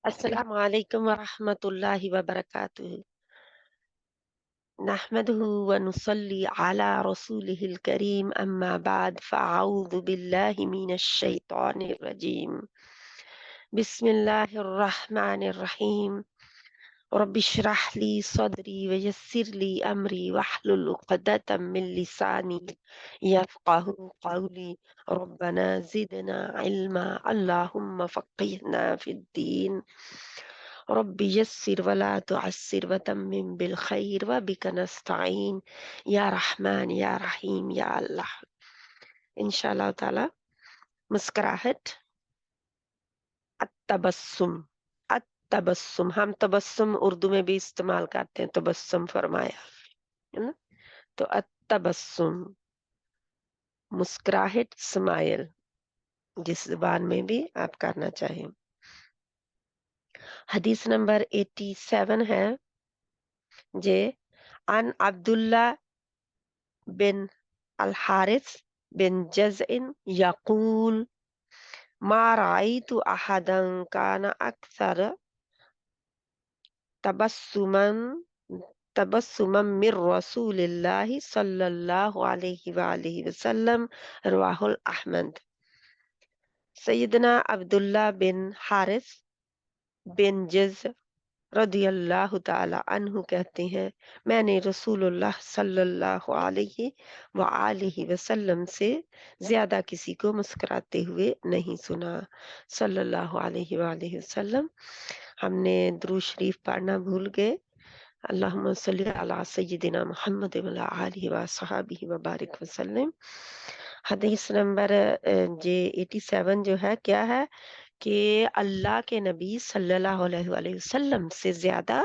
अस्सलामु अलैकुम वरहमतुल्लाहि वबरकातुहू। नहमदुहु व नुसल्ली अला रसूलिहिल करीम अम्मा बाद फ़अऊज़ु बिल्लाहि मिनश शैतानिर रजीम। बिस्मिल्लाहिर रहमानिर रहीम। रब्बिश्रह ली सदरी व यस्सिर ली अमरी वहलुल उक़दतम मिन लिसानी यफ़क़हू क़ौली। रब्बना ज़िदना इल्मा अल्लाहुम्मा फ़क़्हिना फ़िद्दीन। रब्बि यस्सिर वला तुअस्सिर वतम्मिम बिल खैर व बिका नस्तईन या रहमान या रहीम या अल्लाह। इंशाअल्लाह ताला मुस्कुराहट, तबस्सुम, तबस्सुम, हम तबस्सुम उर्दू में भी इस्तेमाल करते हैं, तबस्सुम फरमाया है ना। तो तबस्सुम मुस्कुराहट, स्माइल, जिस जुबान में भी आप करना चाहें। हदीस नंबर 87 है जे अन अब्दुल्ला बिन अल हारिस बिन जज़इन यकूल मा रायतु अहदन काना अक्सर तबस्सुमन तबस्सुमन मिर रसूलिल्लाहि सल्लल्लाहु अलैहि व आलिहि वसल्लम। रवाहुल अहमद। सैयदना अब्दुल्ला बिन हारिस बिन जज़ रदियल्लाहु ताला अन्हु कहते हैं, मैंने रसूलुल्लाह सल्लल्लाहु अलैहि व आलिहि वसल्लम से ज्यादा किसी को मुस्कुराते हुए नहीं सुना। सल्लल्लाहु अलैहि व आलिहि वसल्लम। हमने दुरूद शरीफ पढ़ना भूल गए। अल्लाहुम्मा सल्ली अला सय्यिदिना मुहम्मद व अला आलिहि व अस्हाबिहि व बारिक वसल्लम। हदीस नंबर जे 87 जो है क्या है कि अल्लाह के नबी सल्लल्लाहु अलैहि वसल्लम से ज्यादा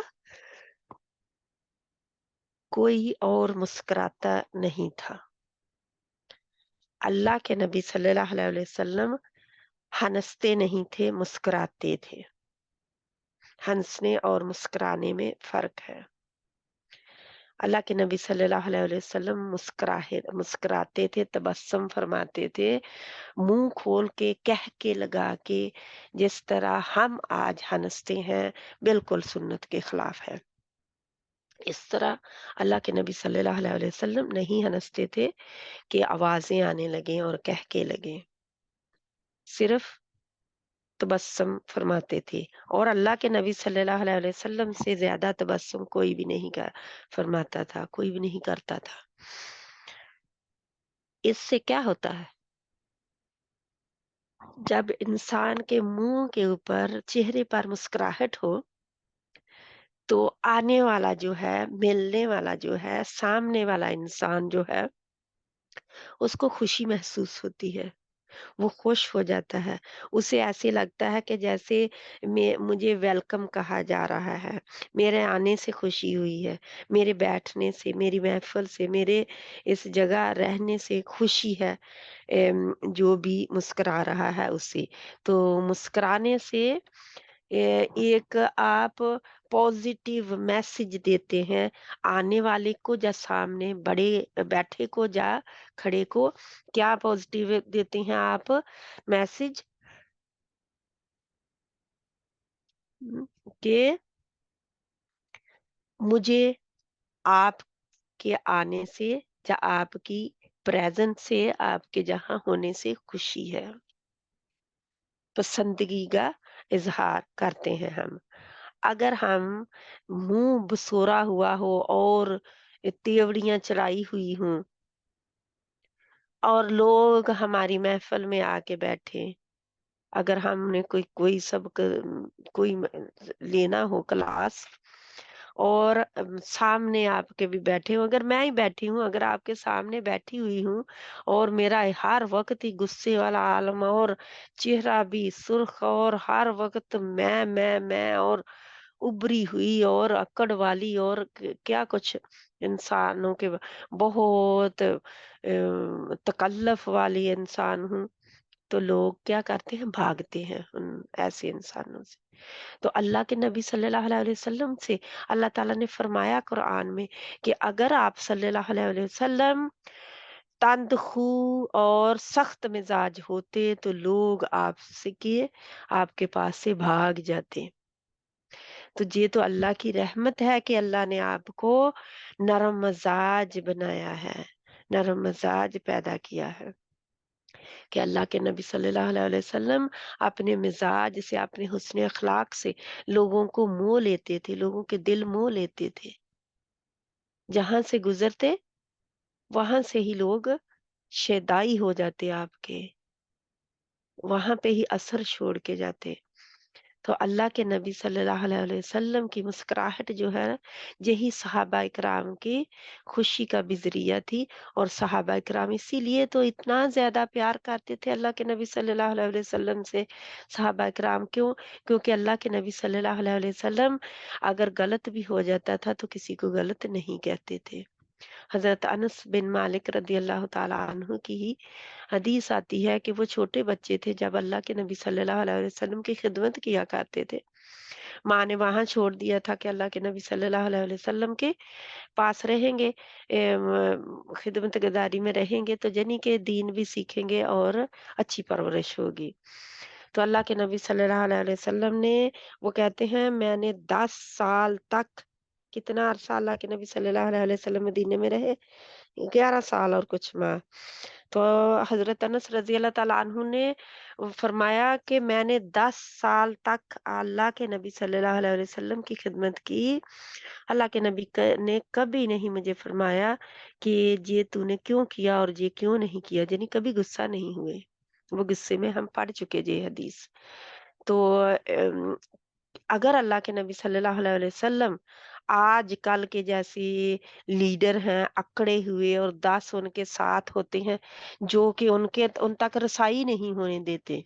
कोई और मुस्कुराता नहीं था। अल्लाह के नबी सल्लल्लाहु अलैहि वसल्लम हंसते नहीं थे, मुस्कुराते थे। हंसने और मुस्कुराने में फर्क है। अल्लाह के नबी सल्लल्लाहु अलैहि वसल्लम मुस्कुराते थे, तबस्सुम फरमाते थे, मुंह खोल के कह के लगा के, जिस तरह हम आज हंसते हैं, बिल्कुल सुन्नत के खिलाफ है। इस तरह अल्लाह के नबी सल्लल्लाहु अलैहि वसल्लम नहीं हंसते थे कि आवाजें आने लगे और कह के लगे, सिर्फ तबस्सुम फरमाते थे। और अल्लाह के नबी सल्लल्लाहु अलैहि वसल्लम से ज्यादा तबस्सुम कोई भी नहीं कर फरमाता था, कोई भी नहीं करता था। इससे क्या होता है, जब इंसान के मुंह के ऊपर, चेहरे पर मुस्कुराहट हो, तो आने वाला जो है, मिलने वाला जो है, सामने वाला इंसान जो है, उसको खुशी महसूस होती है, वो खुश हो जाता है। उसे ऐसे लगता है कि जैसे मुझे वेलकम कहा जा रहा है, मेरे आने से खुशी हुई है, मेरे बैठने से, मेरी महफिल से, मेरे इस जगह रहने से खुशी है। जो भी मुस्कुरा रहा है उसे, तो मुस्कुराने से एक आप पॉजिटिव मैसेज देते हैं आने वाले को, या सामने बड़े बैठे को, या खड़े को। क्या पॉजिटिव देते हैं आप मैसेज कि मुझे आपके आने से या आपकी प्रेजेंस से, आपके जहां होने से खुशी है। पसंदगी का इजहार करते हैं हम। अगर हम मुंह बसोरा हुआ हो और तेवड़ियां चढ़ाई हुई हों, और लोग हमारी महफिल में आके बैठे, अगर हमने कोई कोई कोई लेना हो क्लास, और सामने आपके भी बैठे हो, अगर मैं ही बैठी हूँ, अगर आपके सामने बैठी हुई हूँ, और मेरा हर वक्त ही गुस्से वाला आलम, और चेहरा भी सुर्ख, और हर वक्त मैं और उभरी हुई और अकड़ वाली, और क्या कुछ इंसानों के बहुत तकल्लुफ वाली इंसान हूँ, तो लोग क्या करते हैं, भागते हैं उन ऐसे इंसानों से। तो अल्लाह के नबी सल्लल्लाहु अलैहि वसल्लम से अल्लाह ताला ने फरमाया कुरान में कि अगर आप सल्लल्लाहु अलैहि वसल्लम तंदखू और सख्त मिजाज होते, तो लोग आपसे के आपके पास से भाग जाते। تو یہ تو اللہ کی رحمت ہے کہ اللہ نے آپ کو نرم مزاج بنایا ہے، نرم مزاج پیدا کیا ہے، کہ اللہ کے نبی صلی اللہ علیہ وسلم اپنے مزاج سے، اپنے حسن اخلاق سے لوگوں کو مو لیتے تھے، لوگوں کے دل مو لیتے تھے، جہاں سے گزرتے وہاں سے ہی لوگ شیدائی ہو جاتے آپ کے، وہاں پہ ہی اثر چھوڑ کے جاتے۔ تو اللہ کے نبی صلی اللہ علیہ وسلم کی مسکراہٹ جو ہے، یہی صحابہ کرام کی خوشی کا بھی ذریعہ تھی، اور صحابہ کرام اسی لیے تو اتنا زیادہ پیار کرتے تھے اللہ کے نبی صلی اللہ علیہ وسلم سے۔ صحابہ کرام کیوں؟ کیونکہ اللہ کے نبی صلی اللہ علیہ وسلم اگر غلط بھی ہو جاتا تھا تو کسی کو غلط نہیں کہتے تھے۔ حضرت انس بن مالک رضی اللہ تعالی عنہ کی ہی حدیث آتی ہے کہ وہ چھوٹے بچے تھے جب اللہ کے نبی صلی اللہ علیہ وسلم کی خدمت کیا کرتے تھے۔ ماں نے وہاں چھوڑ دیا تھا کہ اللہ کے نبی صلی اللہ علیہ وسلم کے پاس رہیں گے، خدمت گزاری میں رہیں گے تو جنی کے دین بھی سیکھیں گے اور اچھی پرورش ہوگی۔ تو اللہ کے نبی صلی اللہ علیہ وسلم نے، وہ کہتے ہیں میں نے 10 سال تک، کتنا عرصہ اللہ کے نبی صلی اللہ علیہ وسلم مدینے میں رہے؟ 11 سال اور کچھ ماہ۔ تو حضرت انس رضی اللہ تعالیٰ عنہ نے فرمایا کہ میں نے 10 سال تک اللہ کے نبی صلی اللہ علیہ وسلم کی خدمت کی، اللہ کے نبی نے کبھی نہیں مجھے فرمایا کہ یہ تو نے کیوں کیا اور یہ کیوں نہیں کیا، یعنی کبھی غصہ نہیں ہوئے۔ وہ غصے میں ہم پڑھ چکے یہ حدیث۔ تو اگر اللہ کے نبی صلی اللہ علیہ وسلم آج کل کے جیسی لیڈر ہیں اکڑے ہوئے، اور 10 ان کے ساتھ ہوتے ہیں جو کہ ان تک رسائی نہیں ہونے دیتے،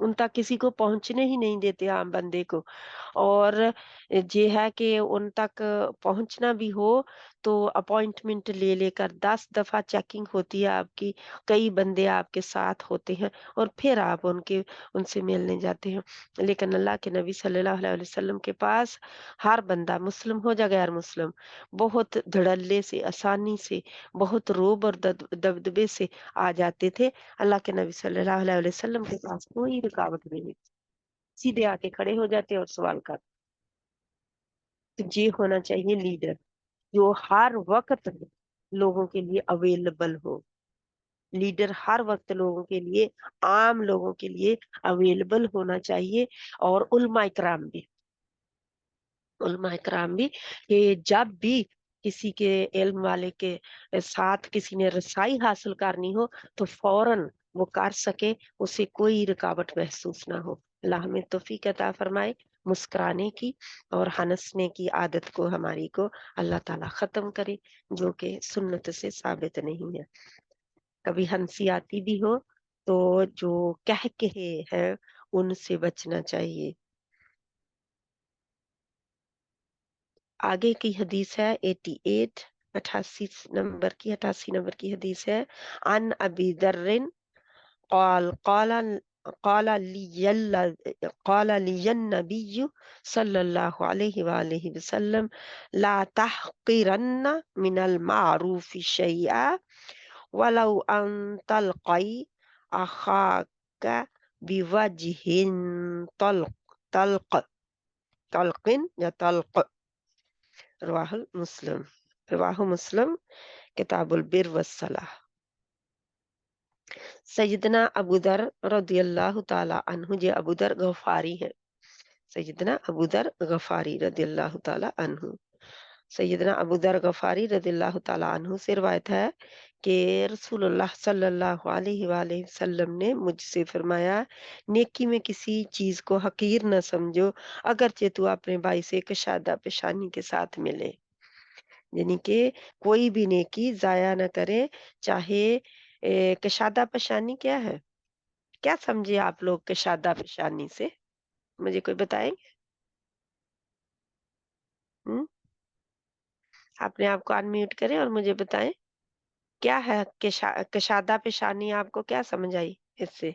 ان تک کسی کو پہنچنے ہی نہیں دیتے عام بندے کو، اور یہ ہے کہ ان تک پہنچنا بھی ہو تو اپوائنٹمنٹ لے لے کر 10 دفعہ چیکنگ ہوتی ہے آپ کی، کئی بندے آپ کے ساتھ ہوتے ہیں اور پھر آپ ان سے ملنے جاتے ہیں۔ لیکن اللہ کے نبی صلی اللہ علیہ وسلم کے پاس ہر بندہ، مسلم ہو یا غیر مسلم، بہت دھڑلے سے، آسانی سے، بہت روب اور دبدبے سے آ جاتے تھے۔ اللہ کے نبی صلی اللہ علیہ وسلم کے پاس کوئی رکاوٹ نہیں، سیدھے آ کے کھڑے ہو جاتے اور سوال کرتے۔ تو یہ ہونا چاہیے لیڈر جو ہر وقت لوگوں کے لیے اویلیبل ہو، لیڈر ہر وقت لوگوں کے لیے، عام لوگوں کے لیے اویلیبل ہونا چاہیے۔ اور علماء کرام بھی کہ جب بھی کسی کے علم والے کے ساتھ کسی نے رسائی حاصل کرنی ہو تو فوراً وہ کر سکے، اسے کوئی رکاوٹ محسوس نہ ہو۔ اللہ ہمیں توفیق عطا فرمائے مسکرانے کی اور ہنسنے کی عادت کو ہماری کو اللہ تعالیٰ ختم کرے، جو کہ سنت سے ثابت نہیں ہے۔ کبھی ہنسی آتی بھی ہو تو جو کہہ کہے ہیں ان سے بچنا چاہیے۔ آگے کی حدیث ہے 88، 88 نمبر کی حدیث ہے۔ عن ابی ذر قال قال لي النبي صلى الله عليه وآله وسلم لا تحقرن من المعروف شيئا ولو أن تلقي أخاك بوجه طلق طلق طلق یا طلق، رواہ مسلم کتاب البر والصلاح۔ سیدنا ابو ذر رضی اللہ تعالی عنہ، یہ ابو ذر غفاری ہے، سیدنا ابو ذر غفاری رضی اللہ تعالی عنہ، سیدنا ابو ذر غفاری رضی اللہ تعالی عنہ سے روایت ہے کہ رسول اللہ صلی اللہ علیہ وآلہ وسلم نے مجھ سے فرمایا، نیکی میں کسی چیز کو حقیر نہ سمجھو اگرچہ تو اپنے بھائی سے کشادہ پیشانی کے ساتھ ملے، یعنی کہ کوئی بھی نیکی ضائع نہ کرے، چاہے کشادہ پیشانی کیا ہے؟ کیا سمجھے آپ لوگ کشادہ پیشانی سے؟ مجھے کوئی بتائیں؟ اپنے آپ کو انمیوٹ کریں اور مجھے بتائیں کیا ہے کشادہ پیشانی، آپ کو کیا سمجھ آئی اس سے؟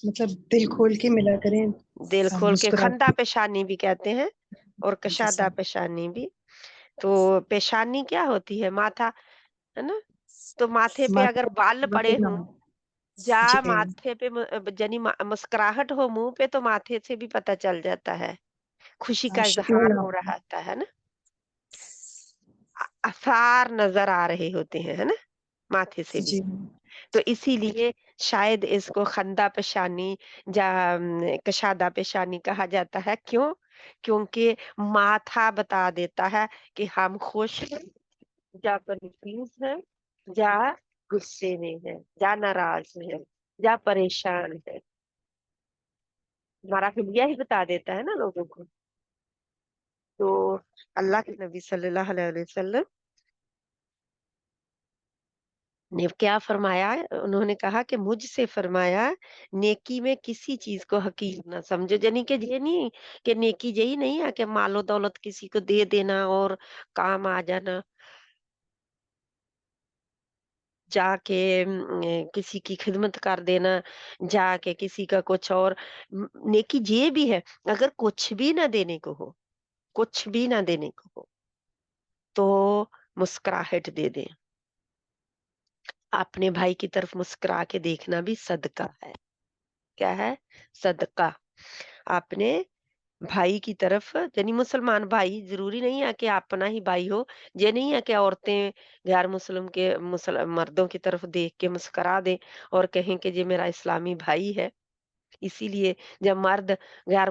مطلب دل کھول کے ملا کریں، دل کھول کے، مسکرا خندہ پیشانی بھی کہتے ہیں اور کشادہ جیسا پیشانی بھی۔ تو پیشانی کیا ہوتی ہے؟ ماتھا ہے نا، تو ماتھے پہ اگر بال پڑے ماتھے نہ ہوں، ہو۔ जा जी, माथे पे मुस्कुराहट हो मुंह पे तो माथे से भी पता चल जाता है, खुशी का शुक्रिया इजहार हो आपका। रहा होता है ना। आसार नजर आ रहे होते हैं, है ना, माथे से भी। जी, तो इसीलिए शायद इसको खंदा पेशानी या कशादा पेशानी कहा जाता है। क्यों? क्योंकि माथा बता देता है कि हम खुश हैं या कन्फ्यूज हैं या गुस्से में हैं या नाराज हैं या परेशान हैं। हमारा हुलिया ही बता देता है ना लोगों को। तो अल्लाह के नबी सल्लल्लाहु अलैहि वसल्लम ने क्या फरमाया, उन्होंने कहा कि मुझसे फरमाया, नेकी में किसी चीज को हकीर ना समझो। यानी कि ये नहीं कि नेकी यही नहीं है कि मालो दौलत किसी को दे देना और काम आ जाना, जाके किसी की खिदमत कर देना, जाके किसी का कुछ और। नेकी ये भी है, अगर कुछ भी ना देने को हो, कुछ भी ना देने को हो, तो मुस्कुराहट दे दें। अपने भाई की तरफ मुस्कुरा के देखना भी सदका है। क्या है? सदका। आपने भाई की तरफ, यानी मुसलमान भाई, जरूरी नहीं है कि अपना ही भाई हो। ये नहीं है कि औरतें गैर मुस्लिम के मर्दों की तरफ देख के मुस्कुरा दें और कहें कि ये मेरा इस्लामी भाई है। इसीलिए जब मर्द गैर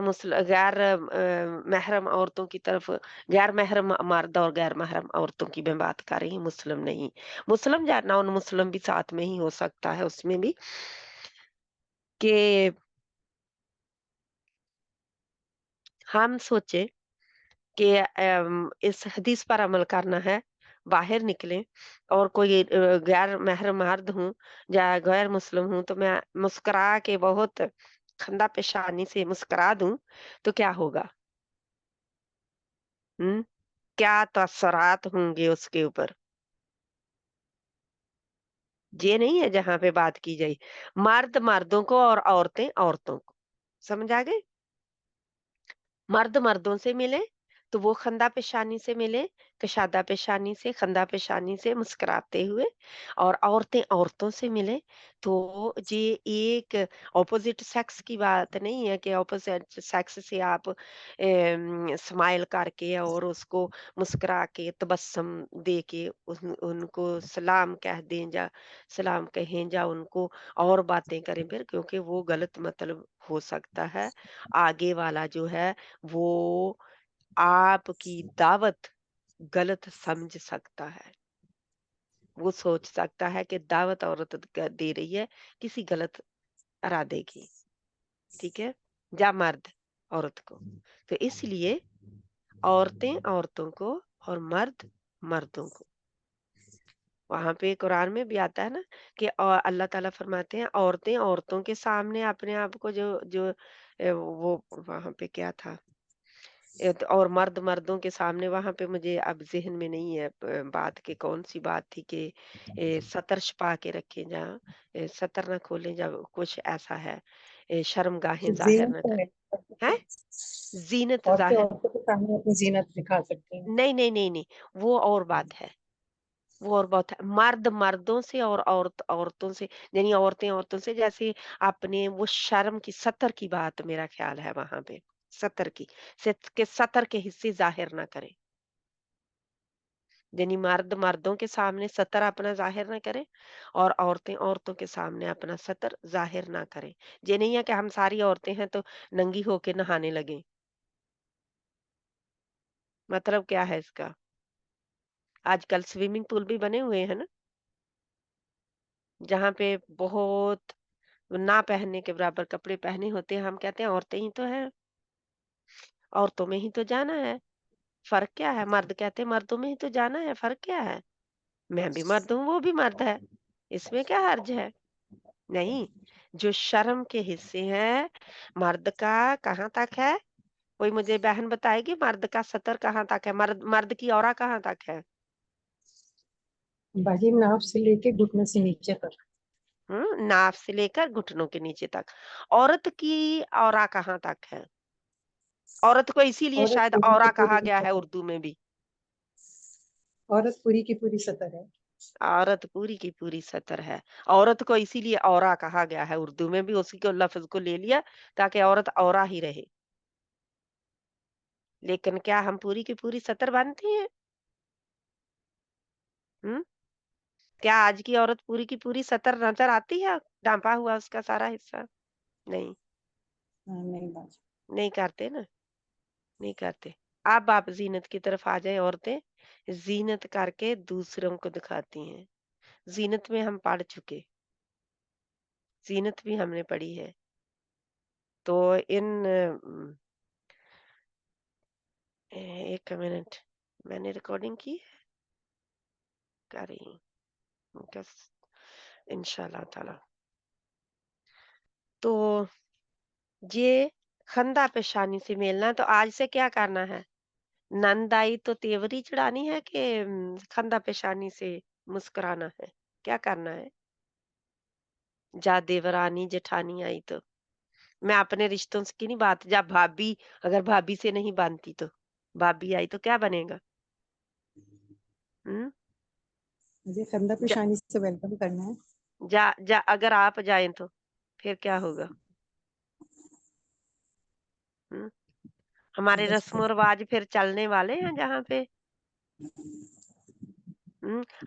महरम औरतों की तरफ, गैर महरम मर्द और गैर महरम औरतों की मैं बात कर रही हूँ, मुस्लिम नहीं। मुस्लिम या नॉन मुस्लिम भी साथ में ही हो सकता है उसमें भी, कि हम सोचे कि इस हदीस पर अमल करना है, बाहर निकलें और कोई गैर महरम मर्द हूँ या गैर मुस्लिम हूँ तो मैं मुस्कुरा के, बहुत खंदा पेशानी से मुस्कुरा दूं, तो क्या होगा? हुँ? क्या तासरात होंगे उसके ऊपर? ये नहीं है जहाँ पे बात की गई। मर्द मर्दों को और औरतें औरतों को। समझ आ गई? मर्द मर्दों से मिले तो वो खंदा पेशानी से मिले, कशादा पेशानी से, खंदा पेशानी से मुस्कुराते हुए, और औरतें औरतों से मिले तो ये एक ऑपोजिट सेक्स की बात नहीं है कि ऑपोजिट सेक्स से आप स्माइल करके और उसको मुस्कुरा के तबस्सुम दे के उनको सलाम कह दें या सलाम कहें या उनको और बातें करें फिर, क्योंकि वो गलत मतलब हो सकता है। आगे वाला जो है वो आपकी दावत गलत समझ सकता है। वो सोच सकता है कि दावत औरत दे रही है किसी गलत इरादे की, ठीक है? या मर्द औरत को। तो इसलिए औरतें औरतों को और मर्द मर्दों को। वहां पे कुरान में भी आता है ना कि अल्लाह ताला फरमाते हैं, औरतें औरतों के सामने अपने आप को जो जो वो वहां पे क्या था, और मर्द मर्दों के सामने, वहां पे मुझे अब ज़हन में नहीं है बात की कौन सी बात थी कि सतर छुपा के रखें जहाँ, सतर न खोलें जब, कुछ ऐसा है, शर्मगाहें जाहिर न ज़ीनत है। करें। हैं? जीनत औरतें जाहिर। औरतों के सामने अपनी ज़ीनत दिखा सकती हैं। नहीं नहीं नहीं नहीं, वो और बात है। वो और बहुत है। मर्द मर्दों से और औरत औरतों से, यानी औरतें औरतों से, जैसे आपने वो शर्म की, सतर की बात मेरा ख्याल है वहां पे, सतर की, के सतर के हिस्से जाहिर ना करें। यानी मर्द मर्दों के सामने सतर अपना जाहिर ना करें और औरतें औरतों के सामने अपना सतर जाहिर ना करें। ये नहीं है कि हम सारी औरतें हैं तो नंगी होके नहाने लगे। मतलब क्या है इसका? आजकल स्विमिंग पूल भी बने हुए हैं ना, जहाँ पे बहुत ना पहनने के बराबर कपड़े पहने होते हैं, हम कहते हैं औरतें ही तो हैं, औरतों में ही तो जाना है, फ़र्क क्या है? मर्द कहते हैं मर्दों में ही तो जाना है, फ़र्क क्या है? मैं भी मर्द हूँ, वो भी मर्द है, इसमें क्या हर्ज है? नहीं, जो शर्म के हिस्से हैं, मर्द का कहाँ तक है? कोई मुझे बहन बताएगी मर्द का सतर कहाँ तक है? मर्द मर्द की औरा कहाँ तक है? बाकी नाभ से लेके घुटने से नीचे तक। नाभ से लेकर घुटनों के नीचे तक। औरत की औरा कहाँ तक है? औरत को इसीलिए औरत शायद पूरी की औरा कहा पूरी गया है सतर, उर्दू में भी। औरत पूरी की पूरी सतर है। औरत पूरी की पूरी सतर है। औरत को इसीलिए औरा कहा गया है, उर्दू में भी उसी को लफ्ज़ को ले लिया ताकि औरत औरा ही रहे। लेकिन क्या हम पूरी की पूरी सतर बाँधती हैं? हुँ? क्या आज की औरत पूरी की पूरी सतर नज़र आती है, ढाँपा हुआ उसका सारा हिस्सा? नहीं, हाँ, नहीं बात। नहीं करते ना, नहीं करते। अब आप ज़ीनत की तरफ आ जाएँ औरतें, ज़ीनत करके दूसरों को दिखाती हैं। ज़ीनत में हम पढ़ चुके, ज़ीनत भी हमने पढ़ी है। तो इन 1 मिनट, मैंने रिकॉर्डिंग की है? कर रही हूँ, कस इंशाअल्लाह ताला। तो ये खंदा पेशानी से मिलना तो आज से क्या करना है? नंद आई तो तेवरी चढ़ानी है कि खंदा पेशानी से मुस्कुराना है? क्या करना है? जा देवरानी जेठानी आई तो। मैं अपने रिश्तों की नहीं बात, जब भाभी, अगर भाभी से नहीं बाँधती तो, भाभी आई तो क्या बनेगा? हुँ? मुझे कंधा ज पेशानी से वेलकम करना है। जा जा अगर आप जाएँ तो, फिर क्या होगा? हुँ? हमारे बस फिर रस्म-ओ-रिवाज फिर चलने वाले हैं जहाँ पे,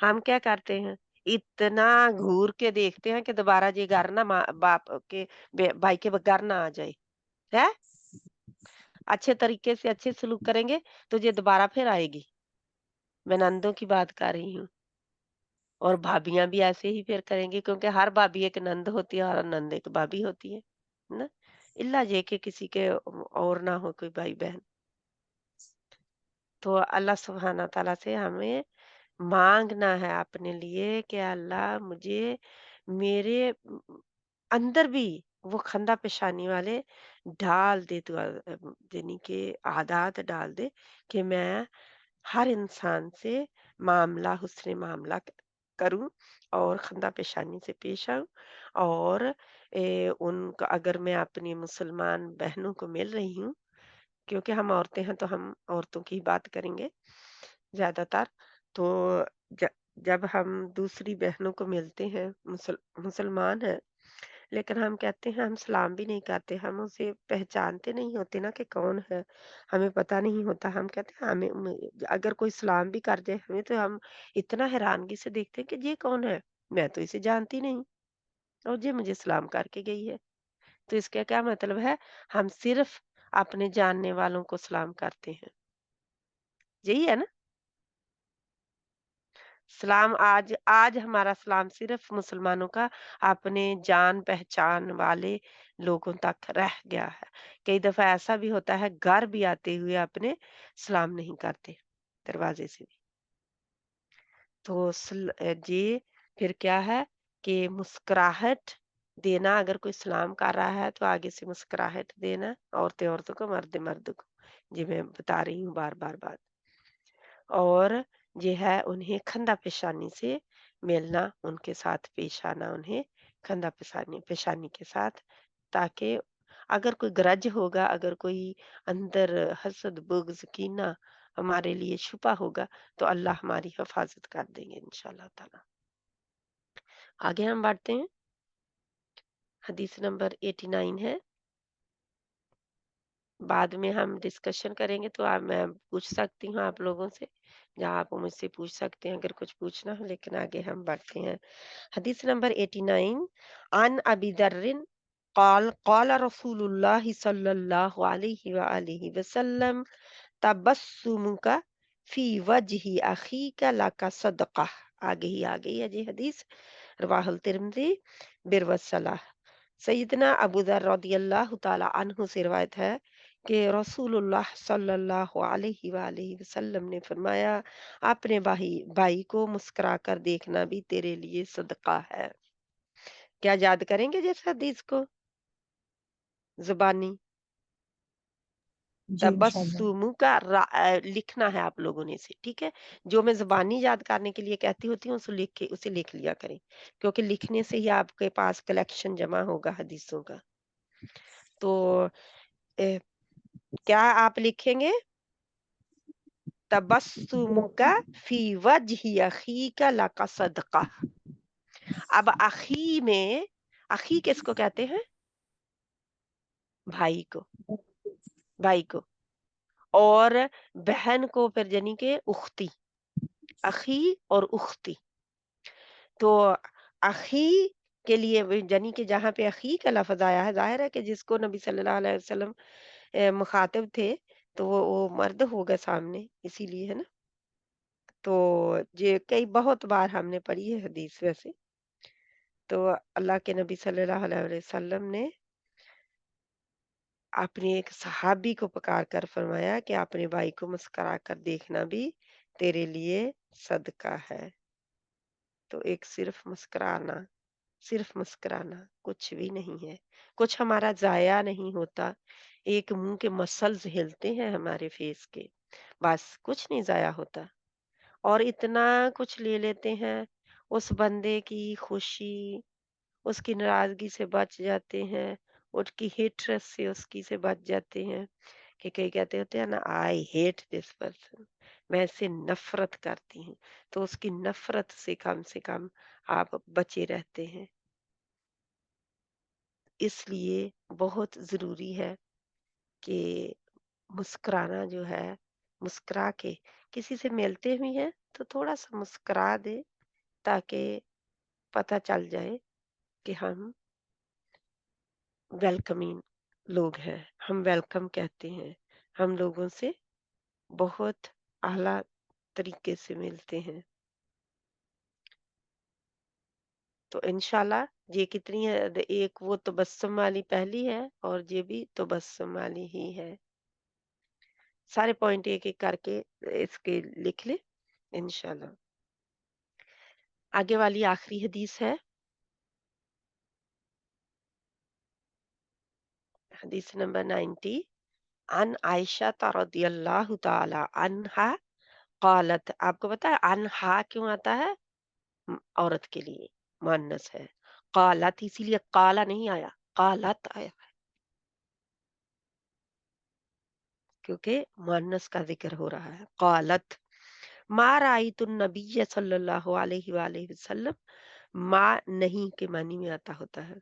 हम क्या करते हैं, इतना घूर के देखते हैं कि दोबारा ये घर ना माँ बाप के भाई के घर ना आ जाए, है? अच्छे तरीके से अच्छे सलूक करेंगे तो ये दोबारा फिर आएगी। मैं नंदों की बात कर रही हूँ। और भाभियाँ भी ऐसे ही फिर करेंगी क्योंकि हर भाभी एक नंद होती है, हर नंद एक भाभी होती है ना? इल्ला ये कि किसी के और ना हो कोई भाई बहन। तो अल्लाह सुब्हाना तआला से हमें माँगना है अपने लिए कि अल्लाह मुझे मेरे अंदर भी वो खंदा पेशानी वाले डाल दे, तू यानी कि आदात डाल दे कि मैं हर इंसान से मामला हुस्न मामला करूं और खंदा पेशानी से पेश आऊं। और उनका अगर मैं अपनी मुसलमान बहनों को मिल रही हूँ, क्योंकि हम औरतें हैं तो हम औरतों की ही बात करेंगे ज्यादातर। तो ज, जब हम दूसरी बहनों को मिलते हैं, मुसलमान हैं, लेकिन हम कहते हैं हम सलाम भी नहीं करते, हम उसे पहचानते नहीं होते ना कि कौन है, हमें पता नहीं होता। हम कहते हैं अगर कोई सलाम भी कर दे हमें तो हम इतना हैरानगी से देखते हैं कि ये कौन है, मैं तो इसे जानती नहीं और ये मुझे सलाम करके गई है। तो इसका क्या मतलब है, हम सिर्फ अपने जानने वालों को सलाम करते हैं, यही है ना? सलाम आज आज हमारा सलाम सिर्फ मुसलमानों का अपने जान पहचान वाले लोगों तक रह गया है। कई दफा ऐसा भी होता है घर भी आते हुए अपने सलाम नहीं करते दरवाजे से भी। तो जी फिर क्या है कि मुस्कुराहट देना, अगर कोई सलाम कर रहा है तो आगे से मुस्कुराहट देना, औरतें औरतों को, मर्द मर्द को, जी मैं बता रही हूँ बार बार बात। और ये है उन्हें खंदा पेशानी से मिलना, उनके साथ पेश आना, उन्हें खंदा पेशानी पेशानी के साथ, ताकि अगर कोई ग्रज होगा, अगर कोई अंदर हसद बुग्ज कीना हमारे लिए छुपा होगा तो अल्लाह हमारी हिफाजत कर देंगे इंशाल्लाह ताला। आगे हम बढ़ते हैं। हदीस नंबर 89 है। बाद में हम डिस्कशन करेंगे तो मैं पूछ सकती हूँ आप लोगों से, जहाँ आप मुझसे पूछ सकते हैं अगर कुछ पूछना हो, लेकिन आगे हम बढ़ते हैं। हदीस नंबर 89, अन अबी दर्रिन क़ाल क़ाल रसूलुल्लाह सल्लल्लाहु अलैहि व आलिहि वसल्लम तबस्सुमुका फी वजहि अखीका लका सदक़ा। आ गई है जी हदीस, रवाहुल तिरमिज़ी बिरवसलाह। सैयदना अबू दर रदियल्लाहु ताला अन्हु से रिवायत है कि रसूलुल्लाह सल्लल्लाहु अलैहि वालैहि वसल्लम ने फरमाया, अपने भाई भाई को मुस्कुरा कर देखना भी तेरे लिए सदका है। क्या याद करेंगे जिस हदीस को जुबानी? जी इंशाल्लाह। तबस्सुम का लिखना है आप लोगों ने इसे, ठीक है? जो मैं ज़ुबानी याद करने के लिए कहती होती हूँ उसे लिख लिया करें, क्योंकि लिखने से ही आपके पास कलेक्शन जमा होगा हदीसों का। तो क्या आप लिखेंगे? तबस्सुमुका फी वजहि अखीका लका सदका। अब अखी किसको कहते हैं? भाई को, भाई को। और बहन को फिर यानी कि उख्ती, अखी और उख्ती। तो अखी के लिए यानी कि जहाँ पे अखी का लफ्ज़ आया है, ज़ाहिर है कि जिसको नबी सल्लल्लाहु अलैहि वसल्लम मुखातिब थे, तो वो मर्द होगा सामने, इसीलिए, है ना? तो ये कई बहुत बार हमने पढ़ी है हदीस वैसे। तो अल्लाह के नबी सल्लल्लाहु अलैहि वसल्लम ने अपने एक सहाबी को पुकार कर फरमाया कि अपने भाई को मुस्कुरा कर देखना भी तेरे लिए सदका है। तो एक सिर्फ मुस्कुराना कुछ भी नहीं है। कुछ हमारा ज़ाया नहीं होता। एक मुँह के मसल्स हिलते हैं हमारे फेस के, बस कुछ नहीं ज़ाया होता। और इतना कुछ ले लेते हैं, उस बंदे की खुशी, उसकी नाराज़गी से बच जाते हैं, उसकी हेट्रेस से उसकी से बच जाते हैं, कि कई कहते होते हैं ना, आई हेट दिस पर्सन, मैं इससे नफ़रत करती हूँ, तो उसकी नफ़रत से कम आप बचे रहते हैं। इसलिए बहुत ज़रूरी है कि मुस्कुराना जो है, मुस्कुरा के किसी से मिलते भी हैं, तो थोड़ा-सा मुस्कुरा दें, ताकि पता चल जाए कि हम वेलकमिंग लोग हैं, हम वेलकम कहते हैं, हम लोगों से बहुत आला तरीके से मिलते हैं। तो इंशाल्लाह ये कितनी है, एक वो तबस्सुम वाली पहली है और ये भी तबस्सुम वाली ही है। सारे पॉइंट एक-एक करके इसके लिख लें इंशाल्लाह। आगे वाली आखिरी हदीस है, हदीस नंबर 90। अन आयशा रदियल्लाहु ताला अन्हा क़ालत। आपको पता है अन्हा क्यों आता है? औरत के लिए मुअन्नस है। क़ालत इसीलिए क़ाला नहीं आया, क़ालत आया, क्योंकि मुअन्नस का ज़िक्र हो रहा है। क़ालत मा राअयतुन नबिय्य सल्लल्लाहु अलैहि वालैहि वसल्लम। मा नहीं के मानी में आता होता है।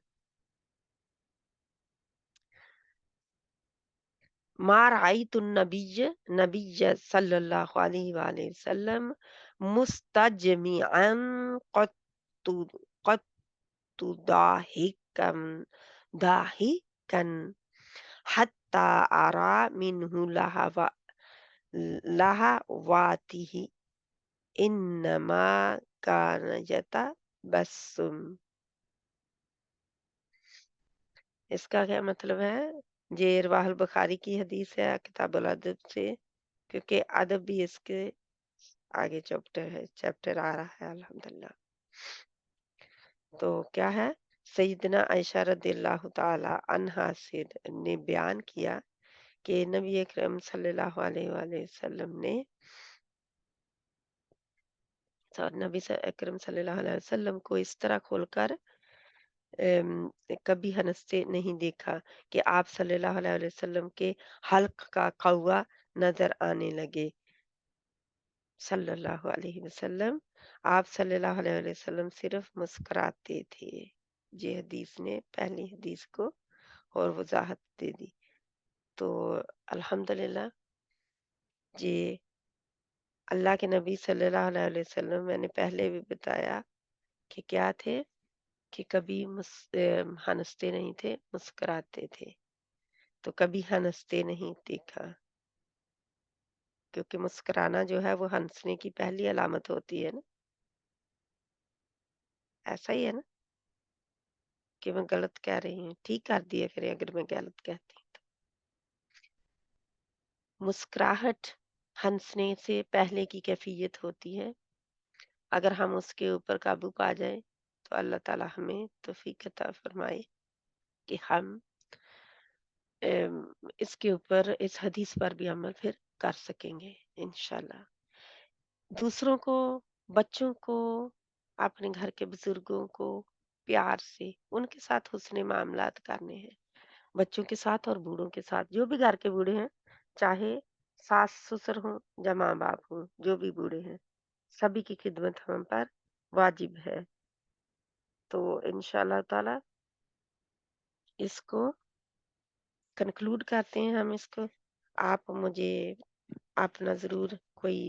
मा राअयतुन नबिय्य सल्लल्लाहु अलैहि वालैहि वसल्लम मुस्तजमिअन क़त्तु क़त्तु दाहिकन हत्ता अरा मिन्हु लहवातिही इन्नमा कान यतबस्सुम। इसका क्या मतलब है? ये रवाहुल बुखारी की हदीस है किताबुल अदब से, क्योंकि अदब भी इसके आगे चैप्टर आ रहा है अल्हम्दुलिल्लाह। तो क्या है, सैयदना आयशा रदियल्लाहु ताला अन्हा से ने बयान किया कि नबी अकरम सल्लल्लाहु अलैहि वसल्लम ने अकरम सल्लल्लाहु अलैहि वसल्लम को इस तरह खोलकर कभी हंसते नहीं देखा कि आप सल्लल्लाहु अलैहि वसल्लम के हल्क का कौवा नजर आने लगे। सल्लल्लाहु अलैहि वसल्लम, आप सल्लल्लाहु अलैहि वसल्लम सिर्फ मुस्कुराते थे। ये हदीस ने पहली हदीस को और वजाहत दे दी। तो अल्हम्दुलिल्लाह, ये अल्लाह के नबी सल्लल्लाहु अलैहि वसल्लम मैंने पहले भी बताया कि क्या थे, कि कभी हंसते नहीं थे, मुस्कुराते थे। तो कभी हंसते नहीं देखा, क्योंकि मुस्कुराना जो है वो हंसने की पहली अलामत होती है ना। ऐसा ही है ना, कि मैं गलत कह रही हूँ, ठीक कर दिया करें अगर मैं गलत कहती हूँ तो। मुस्कुराहट हंसने से पहले की कैफियत होती है। अगर हम उसके ऊपर काबू पा जाए, तो अल्लाह ताला हमें तौफीक अता फरमाए कि हम इसके ऊपर, इस हदीस पर भी अमल फिर कर सकेंगे इंशाल्लाह। दूसरों को, बच्चों को, अपने घर के बुजुर्गों को प्यार से उनके साथ हुस्ने मामलात करने हैं। बच्चों के साथ और बूढ़ों के साथ, जो भी घर के बूढ़े हैं, चाहे सास ससुर हों या माँ बाप हों, जो भी बूढ़े हैं, सभी की खिदमत हम पर वाजिब है। तो इंशाअल्लाह ताला इसको कंक्लूड करते हैं हम इसको। आप मुझे अपना ज़रूर कोई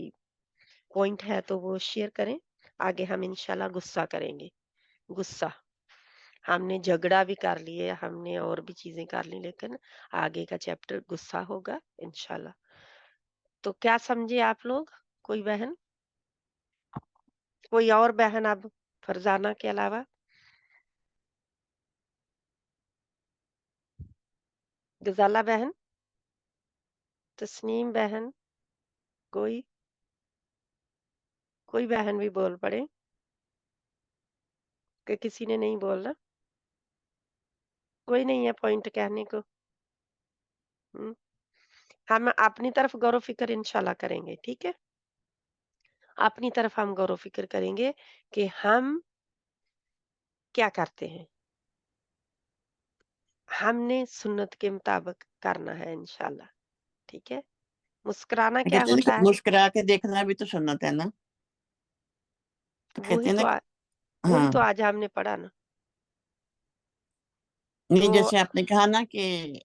पॉइंट है तो वो शेयर करें। आगे हम इंशाल्लाह गुस्सा करेंगे। गुस्सा, हमने झगड़ा भी कर लिए, हमने और भी चीज़ें कर ली, लेकिन आगे का चैप्टर गुस्सा होगा इंशाल्लाह। तो क्या समझे आप लोग? कोई बहन? कोई और बहन अब फरज़ाना के अलावा? गज़ाला बहन? तस्नीम बहन? कोई? कोई बहन भी बोल पड़े कि किसी ने नहीं बोलना? कोई नहीं है पॉइंट कहने को? हुँ। हम अपनी तरफ गौर-फ़िक्र इंशाल्लाह करेंगे, ठीक है? अपनी तरफ हम गौर-फ़िक्र करेंगे कि हम क्या करते हैं। हमने सुन्नत के मुताबिक करना है इंशाल्लाह, ठीक है? मुस्कुराना क्या कहते हैं होता ना, है? मुस्कुरा के देखना भी तो सुन्नत है ना। तो कहते हैं ना कि वही हाँ। तो आज हमने पढ़ा ना। तो नहीं, जैसे आपने कहा ना कि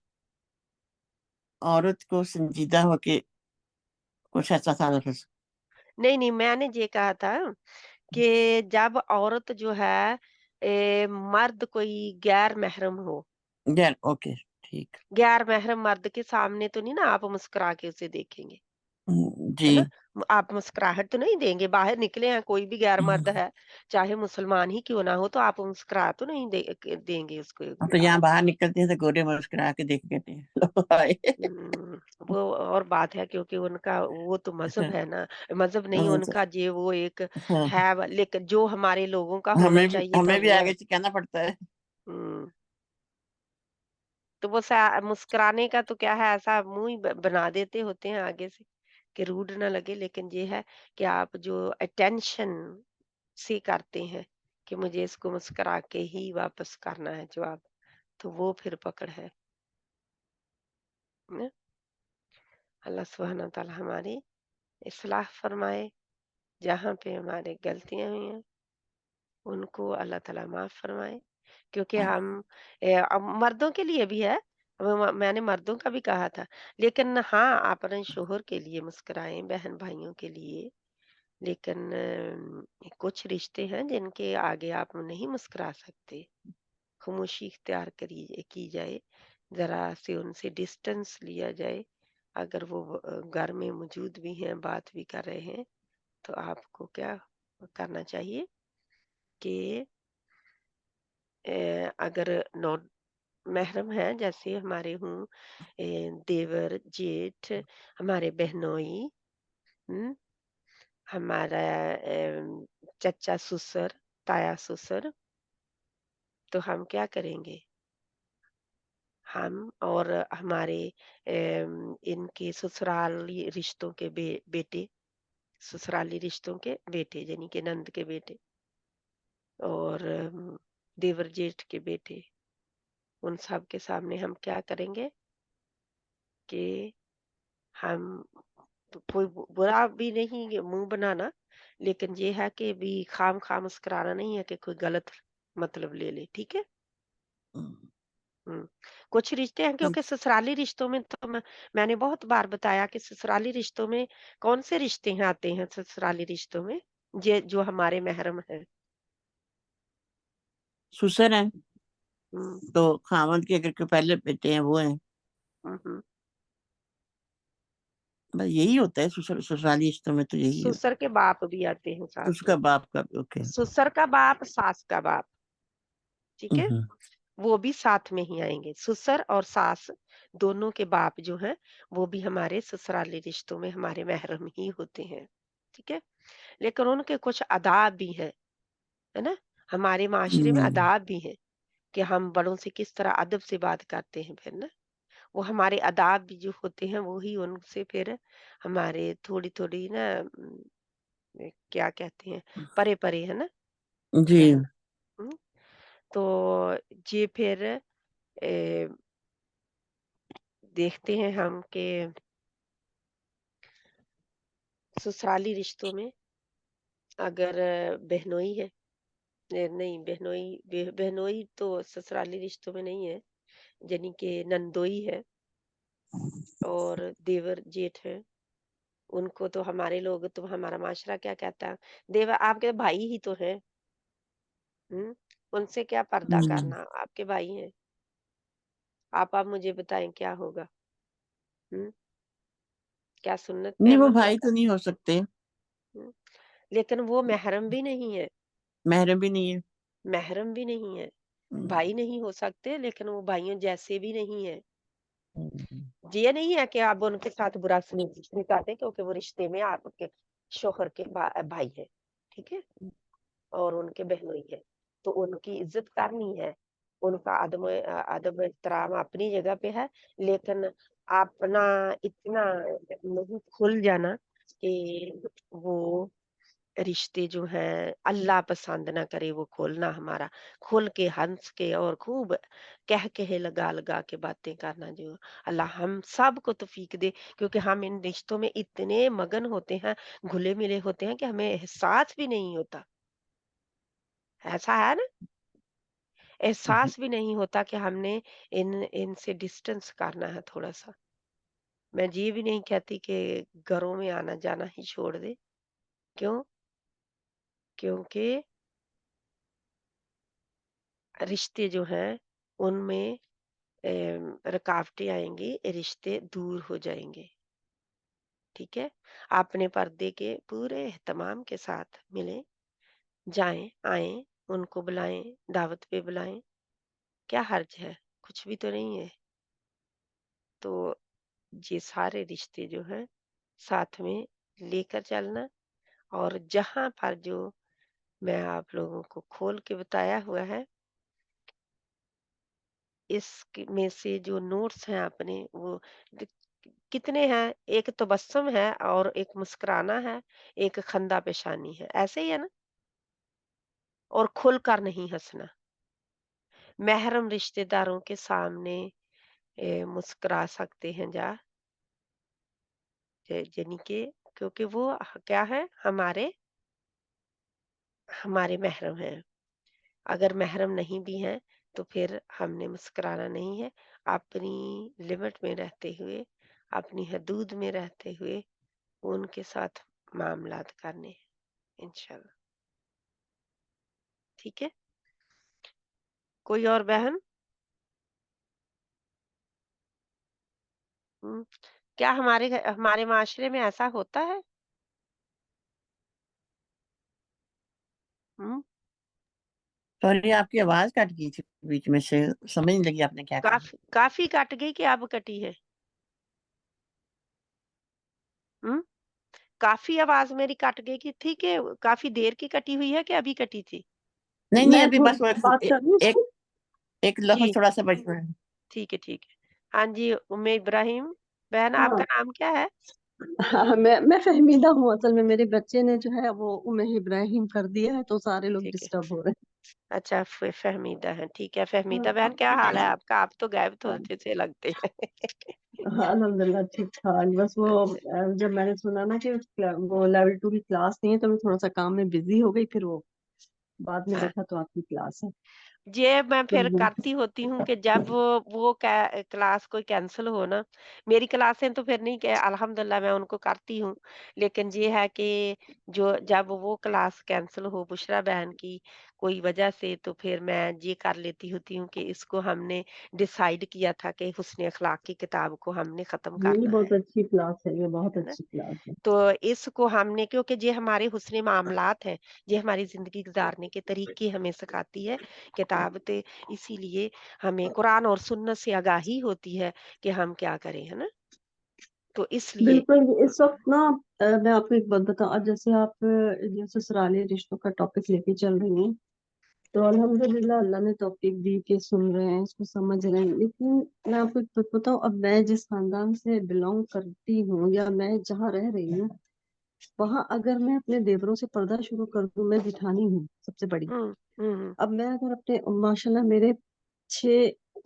औरत को संजीदा होके कुछ ऐसा था। नहीं, नहीं मैंने ये कहा था कि जब औरत जो है मर्द कोई गैर महरम हो, यार ओके, ठीक। गैर महरम मर्द के सामने तो नहीं ना आप मुस्कुरा के उसे देखेंगे, है ना? जी। आप मुस्कुराहट तो नहीं देंगे, बाहर निकले हैं कोई भी गैर मर्द है, चाहे मुसलमान ही क्यों ना हो, तो आप मुस्कुरा तो नहीं देंगे उसको तो यहाँ आप। बाहर निकलते हैं तो गोरे मुस्कुरा के देख कहते हैं लो आए। वो और बात है क्योंकि उनका वो तो मज़हब है ना, मज़हब नहीं हाँ, उनका ये वो एक हाँ, है लेकिन जो हमारे लोगों का होना चाहिए था हमें भी वो है। आगे से कहना पड़ता है। हुँ, तो वो मुस्कुराने का तो क्या है ऐसा मुँह ही बना देते होते हैं आगे से कि रूड ना लगे, लेकिन ये है कि आप जो अटेंशन से करते हैं कि मुझे इसको मुस्कुरा के ही वापस करना है जवाब, तो वो फिर पकड़ है ना? अल्लाह सुब्हानहू व तआला हमारी इस्लाह फरमाए, जहाँ पे हमारे गलतियाँ हुई हैं, उनको अल्लाह ताला माफ़ फरमाए। क्योंकि हम मर्दों के लिए भी है, मैंने मर्दों का भी कहा था, लेकिन हाँ, अपने शोहर के लिए मुस्कुराएँ, बहन-भाइयों के लिए, लेकिन कुछ रिश्ते हैं जिनके आगे आप नहीं मुस्कुरा सकते। खामोशी इख्तियार की जाए, ज़रा-सी उनसे डिस्टेंस लिया जाए। अगर वो घर में मौजूद भी हैं, बात भी कर रहे हैं, तो आपको क्या करना चाहिए कि अगर नॉन महरम हैं, जैसे हमारे हों देवर, जेठ, हमारे बहनोई, हुँ, हमारा चचा-ससुर, ताया-ससुर, तो हम क्या करेंगे? हम और हमारे इनके ससुराली रिश्तों के बेटे, ससुराली रिश्तों के बेटे यानी कि नंद के बेटे और देवर जेठ के बेटे, उन सब के सामने हम क्या करेंगे कि हम तो कोई बुरा भी नहीं ये मुँह बनाना, लेकिन ये है कि भी खाम-खा मुस्कुराना नहीं है कि कोई गलत मतलब ले ले, ठीक है? हुँ। कुछ रिश्ते हैं क्योंकि ससुराली रिश्तों में तो मैंने बहुत बार बताया कि ससुराली रिश्तों में कौन से रिश्ते हैं आते हैं ससुराली रिश्तों में? जे जो हमारे महरम हैं। ससुर हैं हुँ, तो खामद के अगर कोई पहले बेटे हैं वो हैं। हुँ, हुँ। बस यही होता है ससुर ससुराली रिश्तों में तो यही होता ससुर के बाप भी आते हैं है। साथ में। उसका बाप का भी ओके। ससुर का बाप, सास का बाप, ठीक है? हम्म, वो भी साथ में ही आएँगे। ससुर और सास दोनों के बाप जो हैं, वो भी हमारे ससुराली रिश्तों में हमारे महरम ही होते हैं, ठीक है? लेकिन उनके कुछ आदाब भी हैं, है ना? हमारे माशरे में हम्म, आदाब भी हैं कि हम बड़ों से किस तरह अदब से बात करते हैं फिर ना? वो हमारे आदाब भी जो होते हैं, वो ही उनसे फिर हमारे थोड़ी-थोड़ी ना क्या कहते हैं, परे-परे है ना? जी। रहना। हुँ? तो ये फिर देखते हैं हम कि ससुराली रिश्तों में अगर बहनोई है, नहीं बहनोई तो ससुराली रिश्तों में नहीं है, यानी कि नंदोई है और देवर जेठ है। उनको तो हमारे लोग तो हमारा माशरा क्या कहता है, देवर आपके भाई ही तो हैं। उनसे क्या पर्दा हम्म। करना, आपके भाई हैं। आप मुझे बताएं क्या होगा। हम्म क्या सुन्नत पे नहीं, वो अमल भाई होगा। तो नहीं हो सकते। हम्म, लेकिन वो महरम भी नहीं है। महरम भी नहीं है। महरम भी नहीं है। हम्म। भाई नहीं हो सकते लेकिन वो भाइयों जैसे भी नहीं है। हम्म। ये नहीं है कि आप उनके साथ बुरा सलूक नहीं करते क्योंकि वो रिश्ते में आपके शोहर के भाई है, ठीक है, और उनके बहनोई है, तो उनकी इज्जत करनी है। उनका अदब एहतराम अपनी जगह पे है, लेकिन अपना इतना नहीं खुल जाना कि वो रिश्ते जो हैं अल्लाह पसंद ना करे, वो खोलना हमारा, खुल के हंस के और खूब कह लगा लगा के बातें करना, जो अल्लाह हम सबको तौफीक दे, क्योंकि हम इन रिश्तों में इतने मगन होते हैं, घुले मिले होते हैं कि हमें एहसास भी नहीं होता। ऐसा है ना, हम्म। एहसास भी नहीं होता कि हमने इन इनसे डिस्टेंस करना है थोड़ा सा। मैं ये भी नहीं कहती कि घरों में आना जाना ही छोड़ दे। क्यों? क्योंकि रिश्ते जो हैं उनमें रुकावटें आएँगी, रिश्ते दूर हो जाएँगे, ठीक है? अपने पर्दे के पूरे एहतमाम के साथ मिलें, जाएँ, आएँ, उनको बुलाएँ, दावत पे बुलाएँ, क्या हर्ज है? कुछ भी तो नहीं है। तो ये सारे रिश्ते जो हैं साथ में लेकर चलना, और जहाँ पर जो मैं आप लोगों को खोल के बताया हुआ है, में से जो नोट्स हैं अपने वो द- कितने हैं, एक तबस्सुम है और एक मुस्कुराना है, एक खंदा पेशानी है, ऐसे ही है ना, और खुलकर नहीं हंसना, महरम रिश्तेदारों के सामने मुस्कुरा सकते हैं जा, यानी कि क्योंकि वो क्या है, हमारे हमारे महरम हैं। अगर महरम नहीं भी हैं तो फिर हमने मुस्कुराना नहीं है, अपनी लिमिट में रहते हुए, अपनी हदूद में रहते हुए उनके साथ मामलात करने हैं इंशाल्लाह। ठीक है, कोई और बहन? हम्म, क्या हमारे माशरे में ऐसा होता है? हम्म, सॉरी, आपकी आवाज कट गई थी बीच में से, समझ नहीं लगी आपने क्या कहा। काफी काफी कट गई कि अब कटी है? हम्म, काफी आवाज मेरी कट गई कि थी कि काफी देर की कटी हुई है कि अभी कटी थी? नहीं नहीं, मैं अभी थोड़ी बस वो सी बात कर रही हूँ एक उसको। एक जी, लफ्ज थोड़ा सा बच रहा है। ठीक है, ठीक है। हाँ जी, उम्मे इब्राहिम बहन, आपका हाँ नाम क्या है? हाँ, मैं फहमीदा हूँ। असल में मेरे बच्चे ने जो है वो उम्मे इब्राहिम कर दिया है, तो सारे लोग ठीक है, डिस्टर्ब हो रहे अच्छा, फहमीदा है, ठीक है। फहमीदा हैं। बहन, क्या हाल है आपका? आप तो गायब थोड़े से लगते हैं। हाँ, अल्हम्दुलिल्लाह ठीक ठाक। बस वो जब मैंने सुना ना कि वो लेवल 2 की क्लास नहीं है, तो मैं थोड़ा सा काम में बिजी हो गई। फिर वो बाद में देखा तो आपकी क्लास है। ये मैं तो फिर करती होती हूँ कि जब वो क्लास कोई कैंसिल हो ना, मेरी क्लासें तो फिर नहीं, अल्हम्दुलिल्लाह मैं उनको करती हूँ, लेकिन ये है कि जो जब वो क्लास कैंसिल हो बुशरा बहन की कोई वजह से, तो फिर मैं ये कर लेती होती हूँ कि इसको हमने डिसाइड किया था कि हुस्न अखलाक की किताब को हमने खत्म ये करना बहुत अच्छी क्लास है, ये बहुत है ना? अच्छी क्लास है। तो इसको हमने, क्योंकि ये हमारे हुस्न मामलात है, ये हमारी ज़िंदगी गुज़ारने के तरीके हमें सिखाती है किताब, ते इसीलिए हमें कुरान और सुन्नत से आगाही होती है कि हम क्या करें, है ना? तो इसलिए बिल्कुल। इस वक्त ना मैं आपको एक बात बताऊं। अब जैसे आप जो ससुराली रिश्तों का टॉपिक लेके चल रही हैं, तो अल्हम्दुलिल्लाह अल्लाह ने तौफीक दी कि सुन रहे हैं, इसको समझ रहे हैं। लेकिन मैं आपको एक बात बताऊं, अब मैं जिस खानदान से बिलोंग करती हूँ या मैं जहाँ रह रही हूँ, वहां अगर मैं अपने देवरों से पर्दा शुरू कर दूं, मैं जिठानी हूँ सबसे बड़ी। हुँ, हुँ, अब मैं अगर अपने, माशाल्लाह मेरे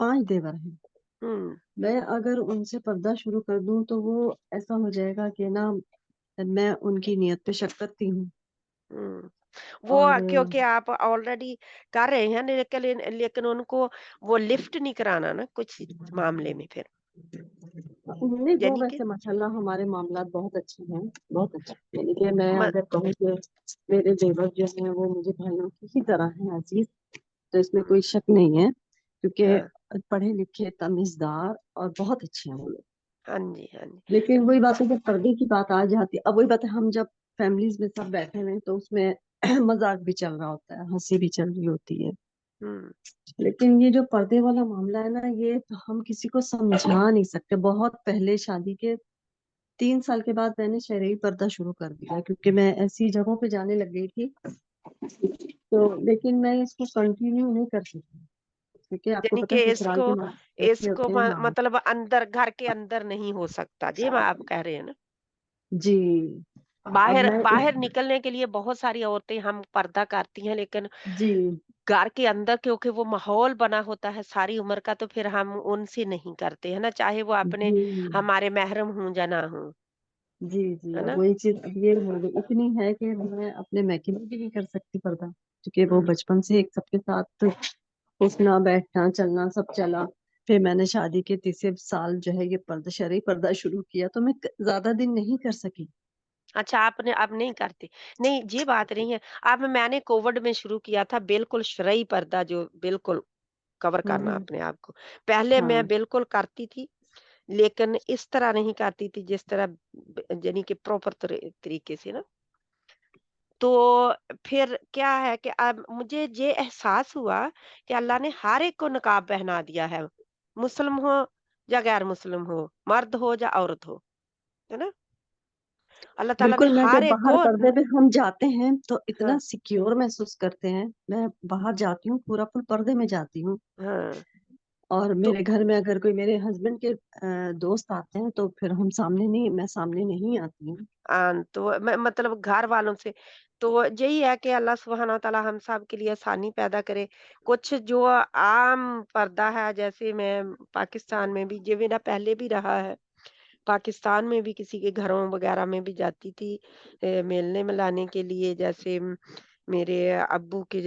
5 देवर हैं, हुँ, मैं अगर उनसे पर्दा शुरू कर दूं तो वो ऐसा हो जाएगा कि ना, मैं उनकी नियत पे शक करती हूँ। हुँ। वो और क्योंकि आप ऑलरेडी कर रहे हैं लेकिन लेकिन उनको वो लिफ्ट नहीं कराना ना कुछ मामले में फिर, नहीं, वो यानी कि वैसे माशाल्लाह हमारे मामलात बहुत अच्छे हैं, बहुत अच्छे। यानी कि मैं म अगर कहूँ कि मेरे देवर जो हैं वो मुझे भाइयों की ही तरह हैं, अजीज। तो इसमें हुँ, कोई शक नहीं है, हाँ। क्योंकि पढ़े लिखे, तमीजदार और बहुत अच्छे हैं वो लोग। हाँ जी, हाँ जी। लेकिन वही बात है, जब पर्दे की बात आ जाती है, अब वही बात है, हम जब फैमिलीज में सब बैठे हुए हैं तो उसमें मजाक भी चल रहा होता है, हंसी भी चल रही होती है। हुँ। लेकिन ये जो पर्दे वाला मामला है ना, ये तो हम किसी को समझा नहीं सकते। बहुत पहले, शादी के 3 साल के बाद मैंने शरई पर्दा शुरू कर दिया, क्योंकि मैं ऐसी जगहों पे जाने लग गई थी। तो लेकिन मैं इसको कंटिन्यू नहीं कर सकती, क्योंकि आपको यानी पता कि है ससुराल इसको के मामले ऐसे इसको होते हैं। हाँ मतलब अंदर घर के अंदर नहीं हो सकता, ये मैं आप कह रहे हैं ना? जी। अब बाहर मैं बाहर निकलने के लिए बहुत सारी औरतें हम पर्दा करती हैं, लेकिन जी घर के अंदर क्योंकि वो माहौल बना होता है सारी उम्र का, तो फिर हम उनसे नहीं करते, है ना? चाहे वो अपने जी हमारे महरम हों या ना हों, जी जी। है अब ना? वही चीज अब ये हो गई, इतनी है कि मैं अपने मैके में भी नहीं कर सकती पर्दा, क्योंकि वो हुँ। बचपन से एक सबके साथ उठना बैठना चलना सब चला। फिर मैंने शादी के तीसरे साल जो है ये पर्दा, शरई पर्दा शुरू किया, तो मैं ज्यादा दिन नहीं कर सकी। अच्छा, आपने अब नहीं करती। नहीं, ये बात नहीं है। अब मैंने कोविड में शुरू किया था बिल्कुल शरई पर्दा, जो बिल्कुल कवर करना हम्म। अपने आप को। पहले मैं हाँ बिल्कुल करती थी, लेकिन इस तरह नहीं करती थी जिस तरह यानी कि प्रॉपर तरीके से ना। तो फिर क्या है कि अब मुझे ये एहसास हुआ कि अल्लाह ने हर एक को नकाब पहना दिया है। मुस्लिम हो या गैर मुस्लिम हो, मर्द हो या औरत हो, है ना? अल्लाह ताला ने बिल्कुल। मैं हर जब एक बाहर को पर्दे पे हम जाते हैं तो इतना हाँ, सिक्योर महसूस करते हैं। मैं बाहर जाती हूँ, पूरा फुल पर्दे में जाती हूँ। हाँ। और तो मेरे घर में अगर कोई मेरे हस्बैंड के दोस्त आते हैं तो फिर हम सामने नहीं, मैं सामने नहीं आती हूँ। तो मैं मतलब घर वालों से तो यही है कि अल्लाह सुब्हाना व तआला हम सब के लिए आसानी पैदा करे। कुछ जो आम पर्दा है, जैसे मैं पाकिस्तान में भी, ये मेरा पहले भी रहा है। पाकिस्तान में भी किसी के घरों वगैरह में भी जाती थी मिलने-मिलाने के लिए, जैसे मेरे अब्बू के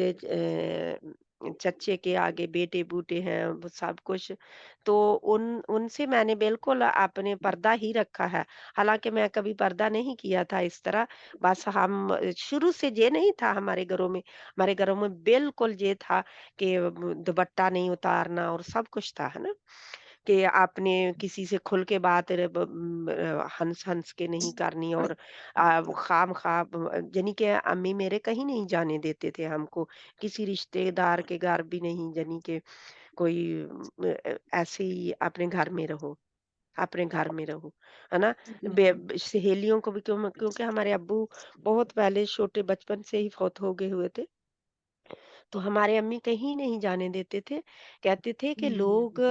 चच्चे के आगे बेटे-बूटे हैं, वो सब कुछ। तो उनसे मैंने बिल्कुल आपने पर्दा ही रखा है। हालाँकि मैं कभी पर्दा नहीं किया था इस तरह, बस हम शुरू से ये नहीं था हमारे घरों में बिल्कुल ये था कि दुपट्टा नहीं उतारना और सब कुछ था, है ना? कि आपने किसी से खुल के बात हँस-हँस के नहीं करनी, और खाम-खा यानी कि अम्मी मेरे कहीं नहीं जाने देते थे हमको, किसी रिश्तेदार के घर भी नहीं, यानी कि कोई ऐसे ही अपने घर में रहो, अपने घर में रहो, है ना? सहेलियों को भी क्योंकि हमारे अब्बू बहुत पहले छोटे बचपन से ही फौत हो गए हुए थे। तो हमारे अम्मी कहीं नहीं जाने देते थे, कहते थे कि लोग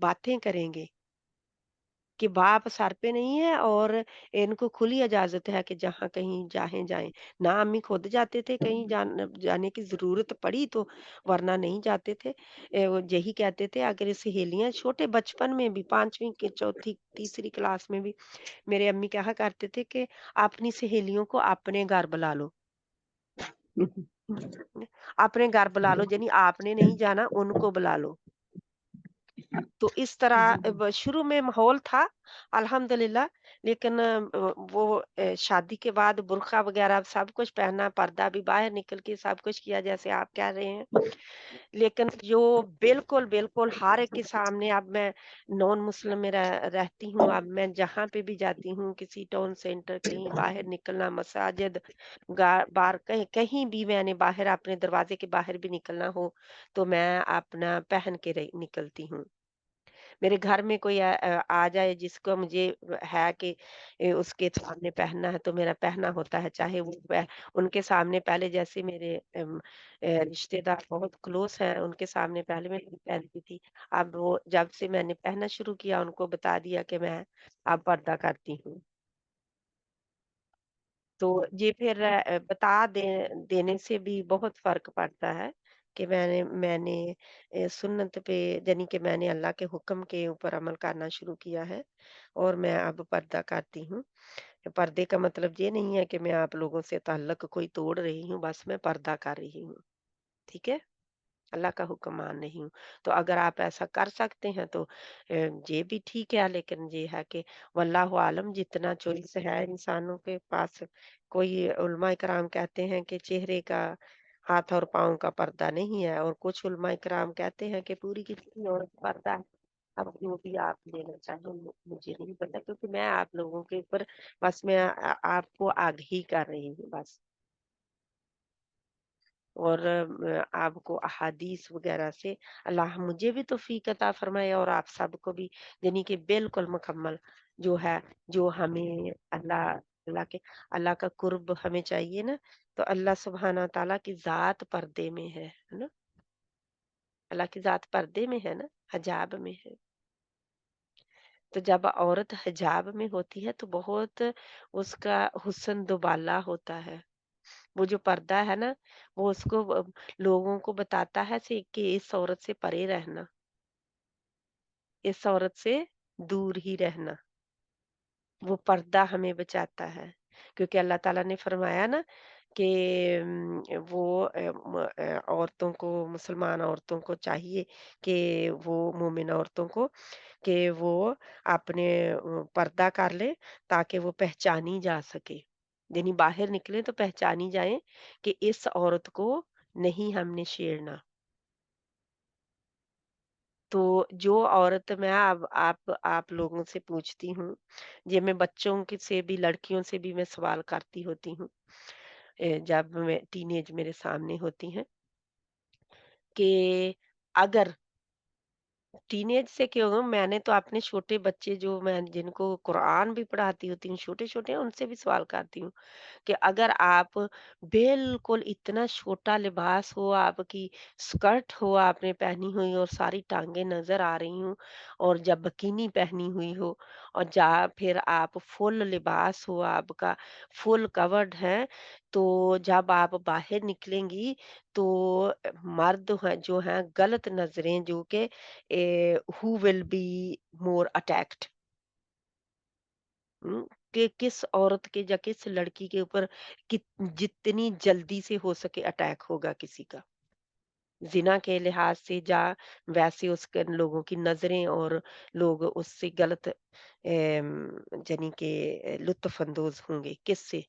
बातें करेंगे। कि बाप सर पे नहीं है और इनको खुली इजाज़त है कि जहाँ कहीं चाहें जाएँ। ना अम्मी खुद जाते थे कहीं जाने की ज़रूरत पड़ी तो, वरना नहीं जाते थे। वो यही कहते थे, अगर सहेलियाँ छोटे बचपन में भी 5वीं की चौथी तीसरी क्लास में भी मेरे अम्मी कहा करते थे कि अपनी सहेलियों को अपने घर बुला लो। अपने घर बुला लो, यानी आपने नहीं जाना, उनको बुला लो। तो इस तरह जी शुरू में माहौल था अल्हम्दुलिल्लाह, लेकिन वो शादी के बाद बुर्का वगैरह सब कुछ पहना, पर्दा भी, बाहर निकल के सब कुछ किया जैसे आप कह रहे हैं। लेकिन जो बिल्कुल, बिल्कुल हर एक के सामने, अब मैं नॉन मुस्लिम में रहती हूँ, अब मैं जहाँ पे भी जाती हूँ, किसी टाउन सेंटर, कहीं बाहर निकलना, मसाजिद, बाहर कहीं कहीं भी मैंने बाहर अपने दरवाजे के बाहर भी निकलना हो, तो मैं अपना पहन के निकलती हूँ। मेरे घर में कोई आ जाए जिसको मुझे है कि उसके सामने पहनना है, तो मेरा पहना होता है, चाहे वो उनके सामने पहले, जैसे मेरे रिश्तेदार बहुत क्लोज हैं, उनके सामने पहले मैं नहीं पहनती थी। अब वो जब से मैंने पहनना शुरू किया, उनको बता दिया कि मैं अब पर्दा करती हूँ। तो ये फिर बता देने से भी बहुत फ़र्क पड़ता है कि मैंने मैंने सुन्नत पे, यानी कि मैंने अल्लाह के हुक्म के ऊपर अमल करना शुरू किया है और मैं अब पर्दा करती हूँ। पर्दे का मतलब ये नहीं है कि मैं आप लोगों से ताल्लुक कोई तोड़ रही हूँ, बस मैं पर्दा कर रही हूँ, ठीक है? अल्लाह का हुक्म मान रही हूँ। तो अगर आप ऐसा कर सकते हैं तो ये भी ठीक है, लेकिन ये है कि वल्लाहु आलम जितना चॉइस है इंसानों के पास। कोई उलमा इकराम कहते हैं कि चेहरे का, हाथ और पाँव का पर्दा नहीं है, और कुछ उलमा इकराम कहते हैं कि पूरी की पूरी औरत पर्दा है। अब जो भी आप लेना चाहें, मुझे नहीं पता, क्योंकि मैं आप लोगों के ऊपर बस मैं आपको आगाही कर रही हूँ बस। और आपको अहादीस वगैरह से अल्लाह मुझे भी तौफीक अता फरमाए और आप सबको भी, यानी कि बिल्कुल मुकम्मल जो है, जो हमें अल्लाह का कुर्ब हमें चाहिए ना, तो अल्लाह सुब्हाना ताला की ज़ात पर्दे में है ना? अल्लाह की ज़ात पर्दे में है ना, हिजाब में है। तो जब औरत हिजाब में होती है तो बहुत उसका हुस्न दुबाला होता है। वो जो पर्दा है ना, वो उसको लोगों को बताता है कि इस औरत से परे रहना, इस औरत से दूर ही रहना। वो पर्दा हमें बचाता है, क्योंकि अल्लाह ताला ने फरमाया ना कि वो औरतों को, मुसलमान औरतों को चाहिए कि वो मोमिन औरतों को कि वो अपने पर्दा कर ले, ताकि वो पहचानी जा सके। यानी बाहर निकले तो पहचानी जाए कि इस औरत को नहीं हमने छेड़ना। तो जो औरत मैं अब आप लोगों से पूछती हूँ, ये मैं बच्चों की से भी, लड़कियों से भी मैं सवाल करती होती हूँ, जब मैं टीनेज मेरे सामने होती हैं, कि अगर टीनेज से क्यों, मैंने तो अपने छोटे बच्चे जो मैं जिनको कुरान भी पढ़ाती होती हूँ, छोटे-छोटे हैं, उनसे भी सवाल करती हूँ कि अगर आप बिल्कुल इतना छोटा लिबास हो, आपकी स्कर्ट हो आपने पहनी हुई और सारी टाँगें नज़र आ रही हों, और जब बकिनी पहनी हुई हो, और फिर आप फुल लिबास हो आपका, फुल कवर्ड हैं, तो जब आप बाहर निकलेंगी तो मर्द हैं जो हैं गलत नज़रें, जो कि who will be more attacked, कि किस औरत के या किस लड़की के ऊपर जितनी जल्दी से हो सके अटैक होगा किसी का, जिना के लिहाज से, जा वैसे उसके लोगों की नजरें, और लोग उससे गलत यानी कि लुत्फ अंदोज होंगे किससे?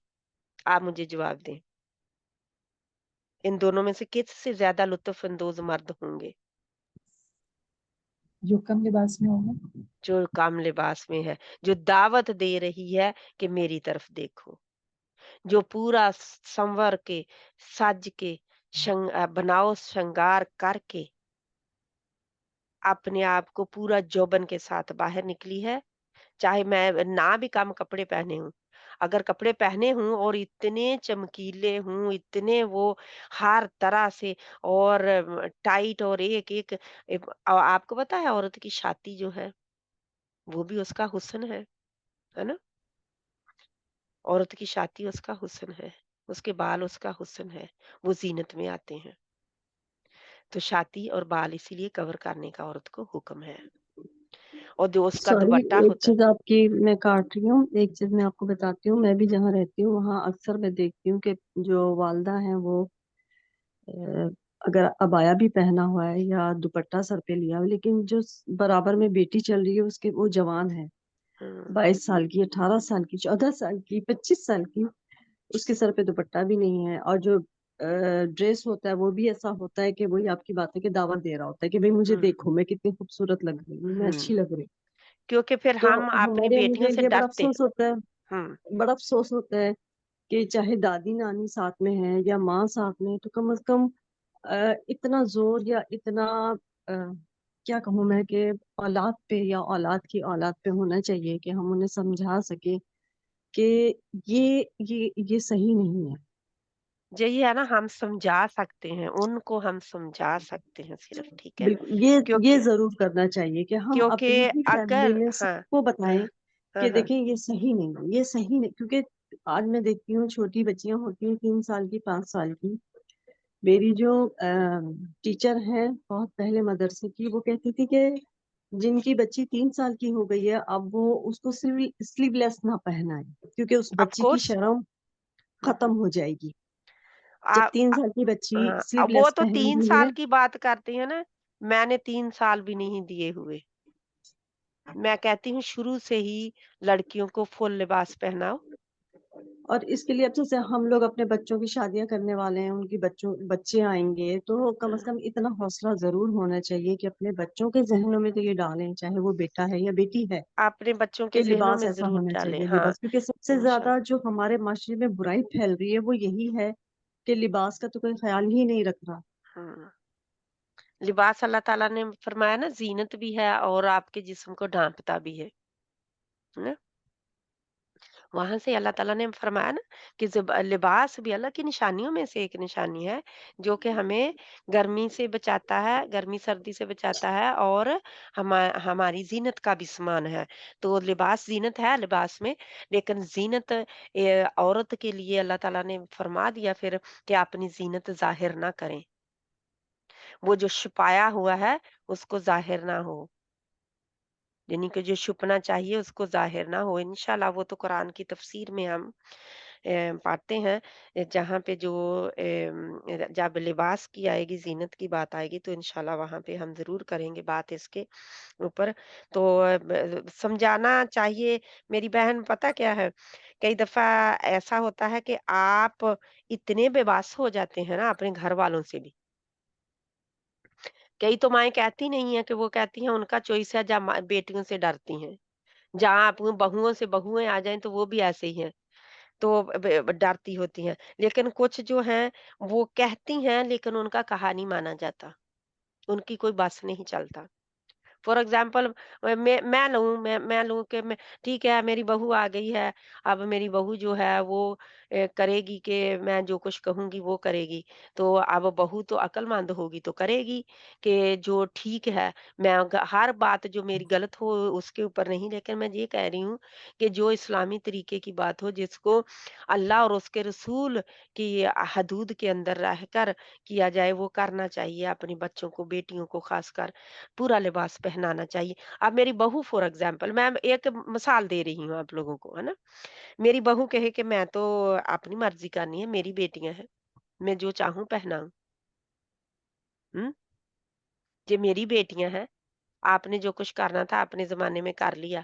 आप मुझे जवाब दें, इन दोनों में से किस से ज्यादा लुत्फ अंदोज मर्द होंगे? जो कम लिबास में होगा। जो कम लिबास में है, जो दावत दे रही है कि मेरी तरफ देखो, जो पूरा संवर के, सज के, बनाव श्रृंगार करके अपने आप को पूरा जोबन के साथ बाहर निकली है, चाहे मैं ना भी कम कपड़े पहने हूँ। अगर कपड़े पहने हूँ और इतने चमकीले हूँ, इतने वो हर तरह से, और टाइट, और एक-एक आपको पता है औरत की छाती जो है, वो भी उसका हुस्न है ना? औरत की छाती उसका हुस्न है, उसके बाल उसका हुस्न है, वो ज़ीनत में आते हैं। तो छाती और बाल इसीलिए कवर करने का औरत को हुक्म है, और जो उसका सॉरी, दुपट्टा एक होता है। चीज आपकी मैं काट रही हूँ, एक चीज मैं आपको बताती हूँ। मैं भी जहाँ रहती हूँ वहाँ अक्सर मैं देखती हूँ कि जो वालदा हैं वो अगर अबाया भी पहना हुआ है या दुपट्टा सर पे लिया हुआ है, लेकिन जो बराबर में बेटी चल रही है उसके, वो जवान है, हुँ, 22 साल की, 18 साल की, 14 साल की, 25 साल की, उसके सर पे दुपट्टा भी नहीं है, और जो ड्रेस होता है वो भी ऐसा होता है कि वही आपकी बात है कि दावत दे रहा होता है कि भाई मुझे हुँ, देखो, मैं कितनी खूबसूरत लग रही हूँ, मैं हुँ, अच्छी लग रही हूँ। क्योंकि फिर तो हम अपनी हमारे, बेटियों मुझे से ये बड़ा डरते। अफसोस होता है, हुँ, बड़ा अफसोस होता है कि चाहे दादी नानी साथ में है या माँ साथ में है, तो कम से कम इतना जोर या इतना क्या कहूँ मैं कि औलाद पे या औलाद की औलाद पे होना चाहिए कि हम उन्हें समझा सके कि ये सही नहीं है। यही है ना, हम समझा सकते हैं, उनको हम समझा सकते हैं सिर्फ़, ठीक है? बिल्कुल, ये क्योंकि जरूर करना चाहिए कि हम क्योंकि अपनी ही फैमिली अगर में हाँ, सबको हाँ, बताएं हाँ, कि हाँ, देखें ये सही नहीं है, ये सही नहीं, क्योंकि आज मैं देखती हूँ छोटी बच्चियां होती हैं 3 साल की, 5 साल की। मेरी जो टीचर है बहुत पहले मदरसे की, वो कहती थी कि जिनकी बच्ची 3 साल की हो गई है, अब वो उसको स्लीवलेस ना पहनाए, क्योंकि उस ऑफ बच्ची की कोर्स। शर्म खत्म हो जाएगी। आ, जब 3 आ, साल की बच्ची हाँ, वो स्लीवलेस तो 3 साल पहनेगी की बात करती है ना। मैंने 3 साल भी नहीं दिए हुए। मैं कहती हूँ शुरू से ही लड़कियों को फुल लिबास पहनाओ। और इसके लिए अब जैसे हम लोग अपने बच्चों की शादियां करने वाले हैं, उनकी बच्चे आएंगे, तो कम से कम इतना हौसला जरूर होना चाहिए कि अपने बच्चों के जहनों में तो ये डालें, चाहे वो बेटा है या बेटी है, अपने बच्चों के कि ज़हनों लिबास में ऐसा ज़रूर होना डालें। चाहिए। हाँ, लिबास, क्योंकि सबसे इंशाल्लाह। ज्यादा जो हमारे माशरे में बुराई फैल रही है वो यही है कि लिबास का तो कोई ख्याल ही नहीं रख रहा। हाँ, लिबास अल्लाह ताला ने फरमाया ना, ज़ीनत भी है और आपके जिस्म को ढाँपता भी है ना? वहाँ से अल्लाह ताला ने फरमाया ना कि लिबास भी अल्लाह की निशानियों में से एक निशानी है, जो कि हमें गर्मी से बचाता है, गर्मी-सर्दी से बचाता है और हमारी ज़ीनत का भी समान है। तो लिबास ज़ीनत है लिबास में, लेकिन ज़ीनत औरत के लिए अल्लाह ताला ने फरमा दिया फिर कि अपनी ज़ीनत ज़ाहिर ना करें। वो जो छुपाया हुआ है, उसको ज़ाहिर ना हो। यानी कि जो छुपना चाहिए उसको ज़ाहिर ना हो। इंशाल्लाह वो तो कुरान की तफ़सीर में हम पढ़ते हैं, जहाँ पे जो जब लिबास की आएगी, ज़ीनत की बात आएगी तो इंशाल्लाह वहाँ पे हम ज़रूर करेंगे बात इसके ऊपर। तो समझाना चाहिए मेरी बहन, पता क्या है? कई दफ़ा ऐसा होता है कि आप इतने बेबस हो जाते हैं ना अपने घर वालों से भी। कई तो माएँ कहती नहीं है कि वो कहती हैं उनका चॉइस है, जहाँ बेटियों से डरती हैं। जहाँ आप बहुओं से बहुएँ आ जाएँ तो वो भी ऐसे ही हैं, तो डरती होती हैं। लेकिन कुछ जो हैं वो कहती हैं लेकिन उनका कहा नहीं माना जाता, उनकी कोई बस नहीं चलता। फॉर एग्जाम्पल मैं लूँ कि मैं ठीक है, मेरी बहू आ गई है, अब मेरी बहू जो है वो करेगी कि मैं जो कुछ कहूँगी वो करेगी। तो अब बहू तो अक्लमंद होगी तो करेगी कि जो ठीक है। मैं हर बात जो मेरी गलत हो उसके ऊपर नहीं, लेकिन मैं ये कह रही हूँ कि जो इस्लामी तरीके की बात हो, जिसको अल्लाह और उसके रसूल की हदूद के अंदर रहकर किया जाए, वो करना चाहिए। अपने बच्चों को, बेटियों को खासकर पूरा लिबास पहनाना चाहिए। अब मेरी बहू फॉर एग्जाम्पल, मैं एक मिसाल दे रही हूँ आप लोगों को, है ना? मेरी बहू कहे कि मैं तो अपनी मर्ज़ी करनी है, मेरी बेटियाँ हैं, मैं जो चाहूँ पहनाऊँ। हुँ? ये मेरी बेटियाँ हैं, आपने जो कुछ करना था अपने ज़माने में कर लिया।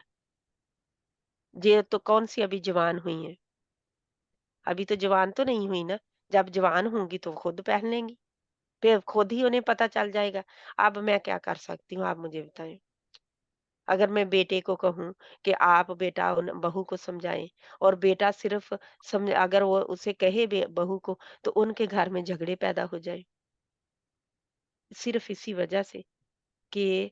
ये तो कौन-सी अभी जवान हुई हैं, अभी तो जवान तो नहीं हुई ना, जब जवान होंगी तो खुद पहन लेंगी, फिर खुद ही उन्हें पता चल जाएगा। अब मैं क्या कर सकती हूँ, आप मुझे बताएँ? अगर मैं बेटे को कहूँ कि आप बेटा उन बहू को समझाएँ और बेटा सिर्फ़ अगर वो उसे कहे बहू को, तो उनके घर में झगड़े पैदा हो जाएँ। सिर्फ़ इसी वजह से कि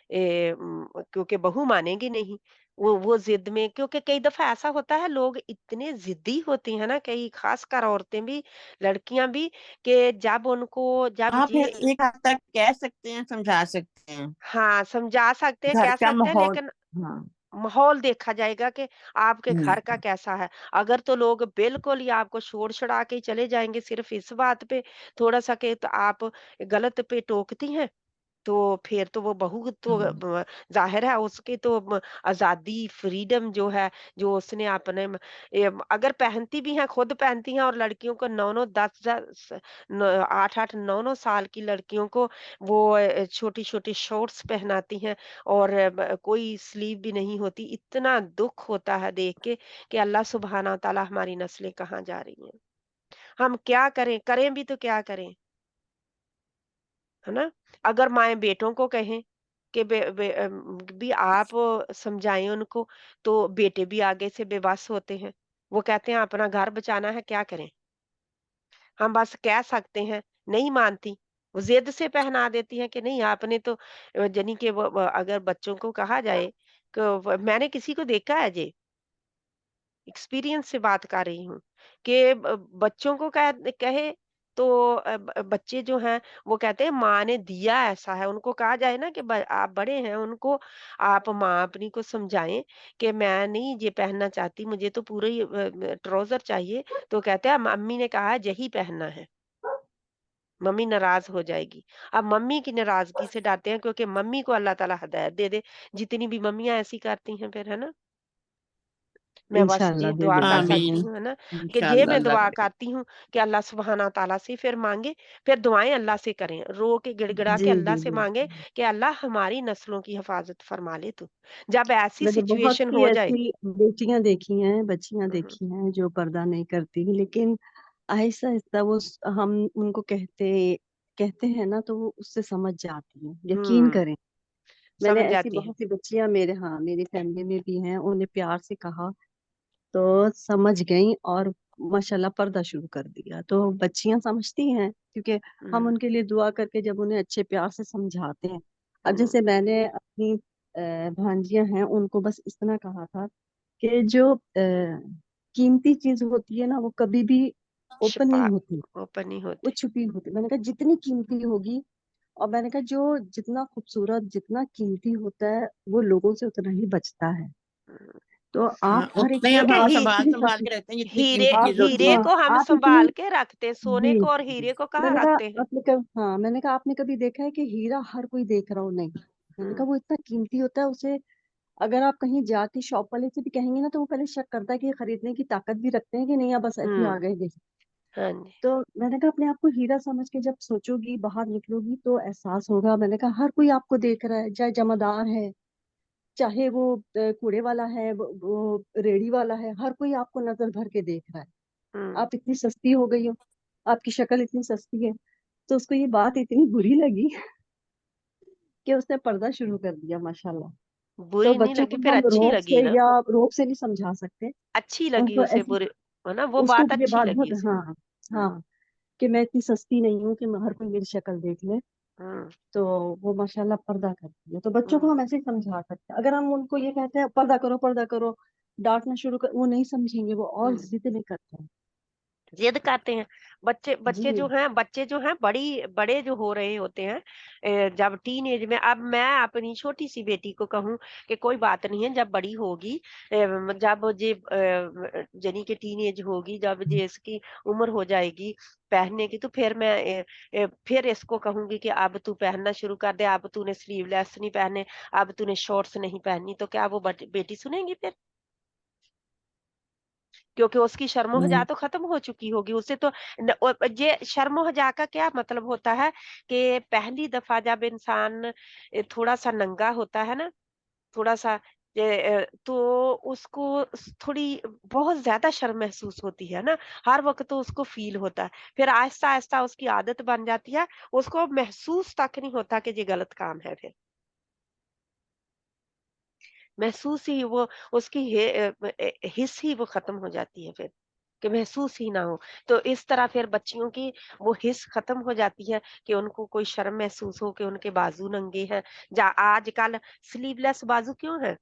क्योंकि बहू मानेगी नहीं। वो ज़िद में, क्योंकि कई दफ़ा ऐसा होता है लोग इतने ज़िद्दी होती हैं ना, कई ख़ासकर औरतें भी, लड़कियाँ भी, कि जब आप ये एक हद तक कह सकते हैं, समझा सकते हैं। हाँ, समझा सकते हैं, घर कह का सकते हैं, माहौल। लेकिन हाँ। माहौल देखा जाएगा कि आपके घर का हम्म। कैसा है। अगर तो लोग बिल्कुल ही आपको छोड़-छुड़ा के चले जाएँगे सिर्फ़ इस बात पे, थोड़ा-सा कि तो आप गलत पे टोकती हैं, तो फिर तो वो बहू तो हम्म। ज़ाहिर है उसकी तो आज़ादी, फ्रीडम जो है, जो उसने अपने अगर पहनती भी हैं, खुद पहनती हैं, और लड़कियों को 9-9 10-10 न 8-8 9-9 साल की लड़कियों को वो छोटी-छोटी शॉर्ट्स पहनाती हैं और कोई स्लीव भी नहीं होती। इतना दुःख होता है देख के कि अल्लाह सुब्हाना व तआला हमारी नस्लें कहाँ जा रही हैं। हम क्या करें? करें भी तो क्या करें? है ना? अगर माएँ बेटों को कहें कि भी आप समझाएँ उनको, तो बेटे भी आगे से बेबस होते हैं। वो कहते हैं अपना घर बचाना है, क्या करें? हम बस कह सकते हैं, नहीं मानती। वो ज़िद से पहना देती हैं कि नहीं आपने तो यानी कि वो अगर बच्चों को कहा जाए, क व मैंने किसी को देखा है जी, एक्सपीरियंस से बात कर रही हूँ कि बच्चों को कहे तो बच्चे जो हैं वो कहते हैं माँ ने दिया ऐसा है। उनको कहा जाए ना कि आप बड़े हैं, उनको आप माँ अपनी को समझाएं कि मैं नहीं ये पहनना चाहती, मुझे तो पूरे ही ट्राउजर चाहिए, तो कहते हैं अम्मी ने कहा है यही पहनना है। मम्मी नाराज हो जाएगी। अब मम्मी की नाराजगी से डरते हैं, क्योंकि मम्मी को अल्लाह ताला हिदायत दे दे। जितनी भी मम्मियां ऐसी करती हैं फिर, है ना। मैं बस इंशाल्लाह ये दे दुआ कर देंगे। सकती आमीन। हूँ, है ना, कि ये इंशाअल्लाह मैं अल्लाह दुआ करे। करती हूँ कि अल्लाह सुब्हाना ताला से फिर मांगे, फिर दुआएं अल्लाह से करें, रो के गिड़गिड़ा जी के अल्लाह जी से जी। मांगे कि अल्लाह हमारी नस्लों की हिफाजत फरमा ले तू, जब ऐसी मैंने बहुत सिचुएशन सी हो जाए। ऐसी बेटियां देखी हैं, बच्चियां हम्म, देखी हैं जो पर्दा नहीं करती, लेकिन आहिस्ता आहिस्ता हम उनको कहते कहते हैं ना, तो वो उससे समझ जाती हैं, यकीन हम्म, करें। मैंने समझ ऐसी जाती है। बहुत सी बच्चियां मेरी फैमिली में भी हैं, उन्हें प्यार से कहा तो समझ गई, और माशाल्लाह पर्दा शुरू कर दिया। तो बच्चियां समझती हैं, क्योंकि हम हम्म, उनके लिए दुआ करके जब उन्हें अच्छे प्यार से समझाते हैं। अब हम्म, जैसे मैंने अपनी भांजियां हैं, उनको बस इतना कहा था कि जो कीमती चीज होती है ना, वो कभी भी ओपन छुपा नहीं होती, ओपन नहीं वो होते। छुपी होती। मैंने कहा जितनी कीमती होगी, और मैंने कहा जो जितना खूबसूरत जितना कीमती होता है, वो लोगों से उतना ही बचता है। हम्म, तो हाँ, आप हर एक उतने चीज, हम क्योंकि आप ही संभाल इतनी संभाल के रखते हैं जितनी हीरे कीमती आप चीज होती हीरे है। हाँ को हम आप इतनी संभाल के रखते हैं, सोने जी को और हीरे को कहाँ मैंने कहा रखते हैं। हाँ, मैंने कहा आपने कभी देखा है कि हीरा हर कोई देख रहा हो? नहीं। मैंने कहा हम्म, वो इतना कीमती होता है, उसे अगर आप कहीं जाके शॉप वाले से भी कहेंगे ना, तो वो पहले शक करता है कि ये खरीदने की ताकत भी रखते हैं कि नहीं, या बस ऐसे ही आ हम्म, गए देख। हाँ जी। तो मैंने कहा अपने आप को हीरा समझ के जब सोचोगी, बाहर निकलोगी, तो एहसास होगा। मैंने कहा हर कोई आपको देख रहा है, चाहे जमादार है, चाहे वो कूड़े वाला है, वो रेड़ी वाला है, हर कोई आपको नजर भर के देख रहा है। हम्म, आप इतनी सस्ती हो गई हो, आपकी शक्ल इतनी सस्ती है। तो उसको ये बात इतनी बुरी लगी कि उसने पर्दा शुरू कर दिया माशाल्लाह। तो बुरी नहीं बच्चों लगी, को फिर हम अच्छी रोब लगी से ना। या रोब से नहीं समझा सकते। अच्छी लगी उनको उसे, ऐसी बुरी, है ना, वो उसको बात ये अच्छी बात लगी बहुत, उसे। हाँ हम्म, हाँ, कि मैं इतनी सस्ती नहीं हूँ कि हर कोई मेरी शक्ल देख ले। हम्म, तो वो माशाल्लाह पर्दा करती है। तो बच्चों को हम्म, हम ऐसे ही समझा सकते हैं। अगर हम उनको ये कहते हैं पर्दा करो, डांटना शुरू कर, वो नहीं समझेंगे, वो और हम्म। जिद नहीं करते हैं। जिद करते हैं बच्चे। जी बच्चे जो हैं बड़ी बड़े जो हो रहे होते हैं, जब टीन एज में, अब मैं अपनी छोटी सी बेटी को कहूँ कि कोई बात नहीं है, जब बड़ी होगी, जब जे जनी के टीन एज होगी, जब जे इसकी उम्र हो जाएगी पहनने की, तो फिर मैं फिर इसको कहूंगी कि अब तू पहनना शुरू कर दे, अब तूने स्लीवलेस नहीं पहने, अब तूने शॉर्ट्स नहीं पहननी, तो क्या वो बेटी सुनेगी फिर? क्योंकि उसकी शर्मो हया नहीं। तो खत्म हो चुकी होगी उसे तो। ये शर्मो हया का क्या मतलब होता है कि पहली दफा जब इंसान थोड़ा सा नंगा होता है ना, थोड़ा सा तो उसको थोड़ी बहुत ज्यादा शर्म महसूस होती है ना, हर वक्त तो उसको फील होता है। फिर आहिस्ता आहिस्ता उसकी आदत बन जाती है, उसको महसूस तक नहीं होता कि ये गलत काम है। फिर महसूस ही वो उसकी हिस्स ही वो खत्म हो जाती है फिर, कि महसूस ही ना हो। तो इस तरह फिर बच्चियों की वो हिस्स खत्म हो जाती है कि उनको कोई शर्म महसूस हो कि उनके बाजू नंगे हैं। जा आजकल स्लीवलेस बाजू क्यों है?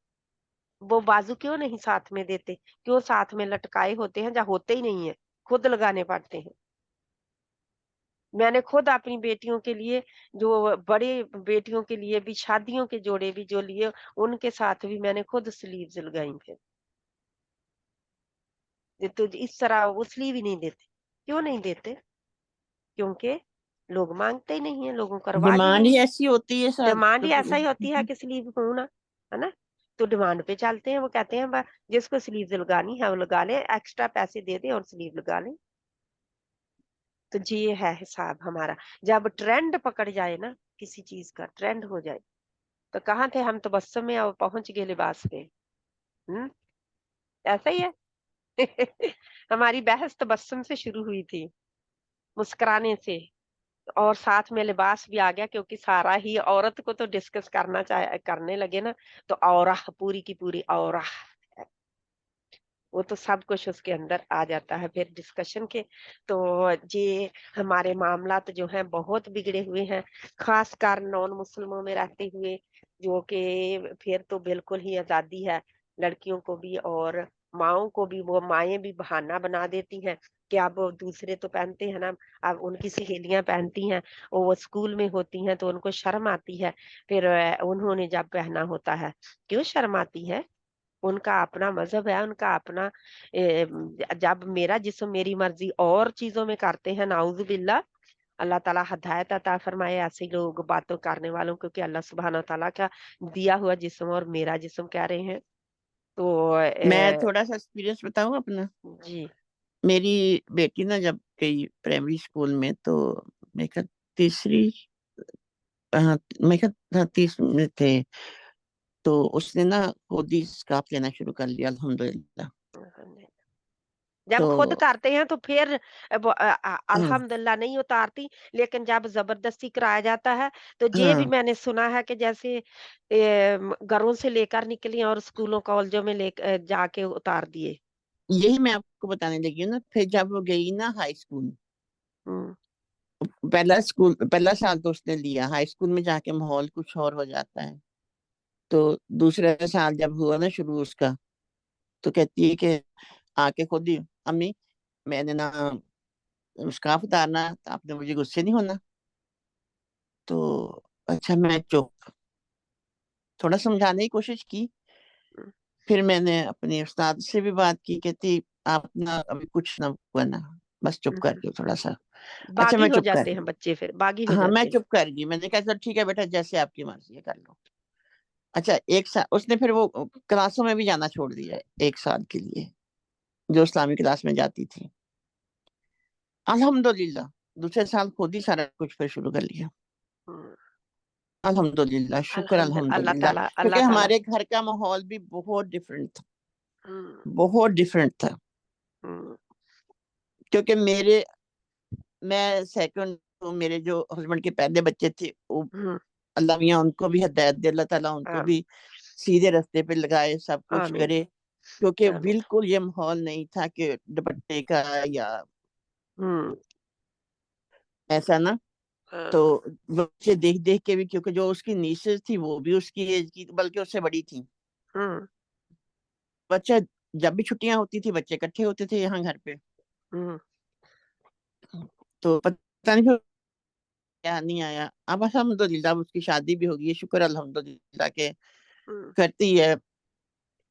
वो बाजू क्यों नहीं साथ में देते? क्यों साथ में लटकाए होते हैं, या होते ही नहीं है, खुद लगाने पड़ते हैं। मैंने खुद अपनी बेटियों के लिए, जो बड़े बेटियों के लिए भी शादियों के जोड़े भी जो लिए, उनके साथ भी मैंने खुद स्लीव्स लगाई फिर। तो इस तरह वो स्लीव ही नहीं देते। क्यों नहीं देते? क्योंकि लोग मांगते ही नहीं है, लोगों को रिवाज ही डिमांड नहीं ही है। ऐसी होती है सर। डिमांड ही ऐसा ही होती है कि स्लीव हो ना, है ना। तो डिमांड पे चलते हैं, वो कहते हैं जिसको स्लीव लगानी है वो लगा ले, एक्स्ट्रा पैसे दे दे और स्लीव लगा ले। तो ये है हिसाब हमारा। जब ट्रेंड पकड़ जाए ना, किसी चीज का ट्रेंड हो जाए, तो कहाँ थे हम, तबस्सुम में और पहुंच गए लिबास पे। हम्म, ऐसा ही है। हमारी बहस तबस्सुम से शुरू हुई थी, मुस्कुराने से, और साथ में लिबास भी आ गया, क्योंकि सारा ही औरत को तो डिस्कस करने लगे ना, तो औरह पूरी की पूरी औरह, वो तो सब कुछ उसके अंदर आ जाता है फिर डिस्कशन के। तो ये हमारे मामलात जो हैं बहुत बिगड़े हुए हैं, खासकर नॉन मुस्लिमों में रहते हुए, जो कि फिर तो बिल्कुल ही आजादी है लड़कियों को भी, और माओ को भी। वो माएं भी बहाना बना देती हैं कि अब वो दूसरे तो पहनते हैं ना, अब उनकी सहेलियां पहनती हैं, और वो स्कूल में होती हैं तो उनको शर्म आती है। फिर उन्होंने जब पहना होता है, क्यों शर्म आती है? उनका अपना मजहब है, उनका अपना जब मेरा जिस्म मेरी मर्जी और चीजों में करते हैं, नाउजुबिल्ला, अल्लाह ताला हिदायत अता फरमाए ऐसे लोग बातों करने वालों को, कि अल्लाह सुब्हान ताला का दिया हुआ जिस्म और मेरा जिस्म कह रहे हैं। तो मैं थोड़ा सा एक्सपीरियंस बताऊं अपना। जी। मेरी बेटी ना जब गई प्राइमरी स्कूल में, तो मेरे ख्याल तीसरी, मेरे ख्याल 30 में थे, तो उसने ना खुद ही स्कार्फ लेना शुरू कर लिया, अल्हम्दुलिल्लाह। जब तो खुद करते हैं तो फिर हाँ, अल्हम्दुलिल्लाह नहीं उतारती, लेकिन जब ज़बरदस्ती कराया जाता है, तो ये भी हाँ, मैंने सुना है कि जैसे घरों से लेकर निकली और स्कूलों कॉलेजों में जाके उतार दिए। यही मैं आपको बताने लगी हूँ ना। फिर जब वो गई ना हाई स्कूल, हुँ, पहला साल तो उसने लिया, हाई स्कूल में जाके माहौल कुछ और हो जाता है। तो दूसरा साल जब हुआ ना शुरू उसका, तो कहती है कि आके खुद ही, अम्मी मैंने ना स्कार्फ उतारना, तो आपने मुझे गुस्से नहीं होना। तो अच्छा, मैं चुप, थोड़ा समझाने की कोशिश की। हुँ, फिर मैंने अपनी उस्ताद से भी बात की, कहती आप ना अभी कुछ ना करना, बस चुप हुँ, कर हुँ। गई थोड़ा सा। अच्छा, बागी मैं हो चुप कर जाते हैं गई। बच्चे, फिर बागी हो हाँ, मैं जाते हैं। चुप कर गई। मैंने कहा चलो ठीक है बेटा, जैसे आपकी मर्जी है कर लो। अच्छा, एक साल उसने फिर वो क्लासों में भी जाना छोड़ दिया है, एक साल के लिए, जो इस्लामी क्लास में जाती थी। अल्हम्दुलिल्लाह दूसरे साल खुद ही सारा कुछ फिर शुरू कर लिया। हुँ, अल्हम्दुलिल्लाह, शुक्र अल्लाह अल्हम्दुलिल्लाह। ताला क्योंकि अल्लाह ताला। हमारे घर का माहौल भी बहुत डिफरेंट था, हुँ, बहुत डिफरेंट था। हुँ, क्योंकि मैं सेकंड, तो मेरे जो हस्बैंड के पहले बच्चे थे वो, हुँ, अल्लाह मियाँ उनको भी हिदायत दे, अल्लाह ताला उनको आम भी सीधे रास्ते पे लगाए, सब कुछ आमीन, करे। क्योंकि आमीन। बिल्कुल ये माहौल नहीं था कि दुपट्टे का या हुँ, ऐसा ना। हाँ, तो बच्चे देख देख के भी, क्योंकि जो उसकी नीसेस थी वो भी उसकी एज की, बल्कि उससे बड़ी थी। हुँ, बच्चा, जब भी छुट्टियां होती थी बच्चे इकट्ठे होते थे यहाँ घर पे। हुँ, तो पता नहीं फिर क्या नहीं आया। अब अल्हम्दुलिल्लाह उसकी शादी भी हो गई है, शुक्र अल्हम्दुलिल्लाह के, हुँ। करती है।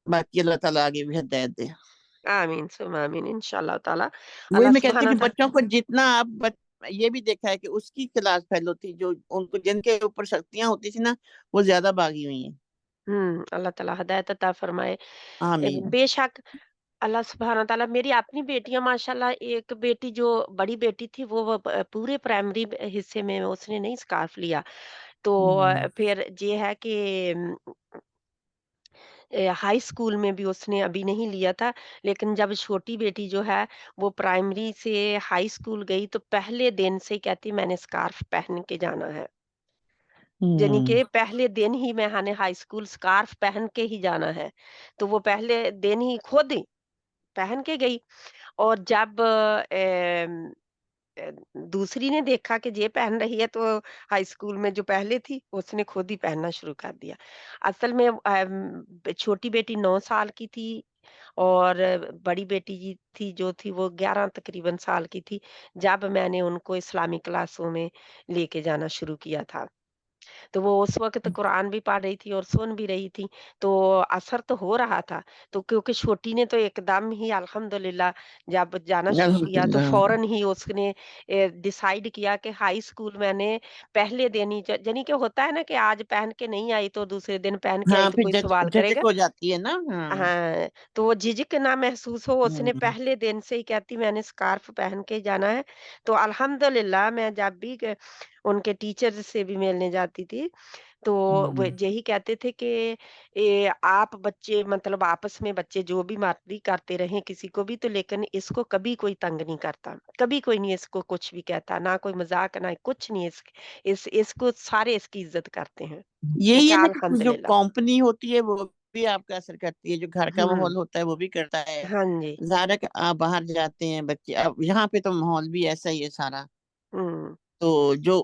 बाकी अल्लाह ताला आगे भी हिदायत दे। आमीन सुम्मा आमीन इंशाअल्लाह ताला। वही अल्लाह मैं कहती सुब्हानहू हूँ कि ता बच्चों को जितना आप ये भी देखा है कि उसकी क्लास फेलो थी, जो उनको जिनके ऊपर शक्तियां होती थी ना, वो ज्यादा बागी हुई हैं। अल्लाह ताला हिदायत अता फरमाए। आमीन। बेशक अल्लाह सुब्हाना ताला। मेरी अपनी बेटियाँ माशाल्लाह, एक बेटी जो बड़ी बेटी थी वो पूरे प्राइमरी हिस्से में उसने नहीं स्कार्फ लिया। तो हम्म, फिर ये है कि हाई स्कूल में भी उसने अभी नहीं लिया था, लेकिन जब छोटी बेटी जो है वो प्राइमरी से हाई स्कूल गई, तो पहले दिन से कहती मैंने स्कार्फ पहन के जाना है। यानी हम्म, कि पहले दिन ही मैंने हाई स्कूल स्कार्फ पहन के ही जाना है। तो वो पहले दिन ही खुद ही पहन के गई। और जब दूसरी ने देखा कि ये पहन रही है, तो हाई स्कूल में जो पहले थी उसने खुद ही पहनना शुरू कर दिया। असल में छोटी बेटी 9 साल की थी, और बड़ी बेटी जी थी जो थी वो 11 तकरीबन साल की थी, जब मैंने उनको इस्लामी क्लासों में लेके जाना शुरू किया था। तो वो उस वक़्त कुरान भी पढ़ रही थी और सुन भी रही थी, तो असर तो हो रहा था। तो क्योंकि छोटी ने तो एकदम ही अल्हम्दुलिल्लाह जब जाना शुरू किया, तो अल्हम्दुलिल्लाह। फ़ौरन ही उसने डिसाइड किया कि हाई स्कूल मैंने पहले दिन ही यानी कि होता है ना कि आज पहन के नहीं आई तो दूसरे दिन पहन के आई हाँ, तो फिर कोई सवाल झिझक करेगा। हो जाती है ना। हाँ। हाँ, तो वो झिझक ना महसूस हो, उसने हम्म, पहले दिन से ही कहती मैंने स्कार्फ पहन के जाना है। तो अल्हम्दुलिल्लाह मैं जब भी उनके टीचर से भी मिलने जाती थी, तो वो हम्म, यही कहते थे कि आप बच्चे मतलब आपस में बच्चे जो भी मर्ज़ी करते रहें किसी को भी, तो लेकिन इसको कभी कोई तंग नहीं करता। कभी कोई नहीं इसको कुछ भी कहता, ना कोई मज़ाक ना कुछ नहीं, इसको सारे इसकी इज़्ज़त करते हैं। मैं यही है कहा ना कि जो अल्हम्दुलिल्लाह। कंपनी होती है वो भी आपका असर करती है, जो घर का हुँ, माहौल होता है वो भी करता है। हाँ जी। ज़ाहिर है कि आप बाहर जाते हैं बच्चे, अब यहाँ पे तो माहौल भी ऐसा ही है सारा। हुँ। तो जो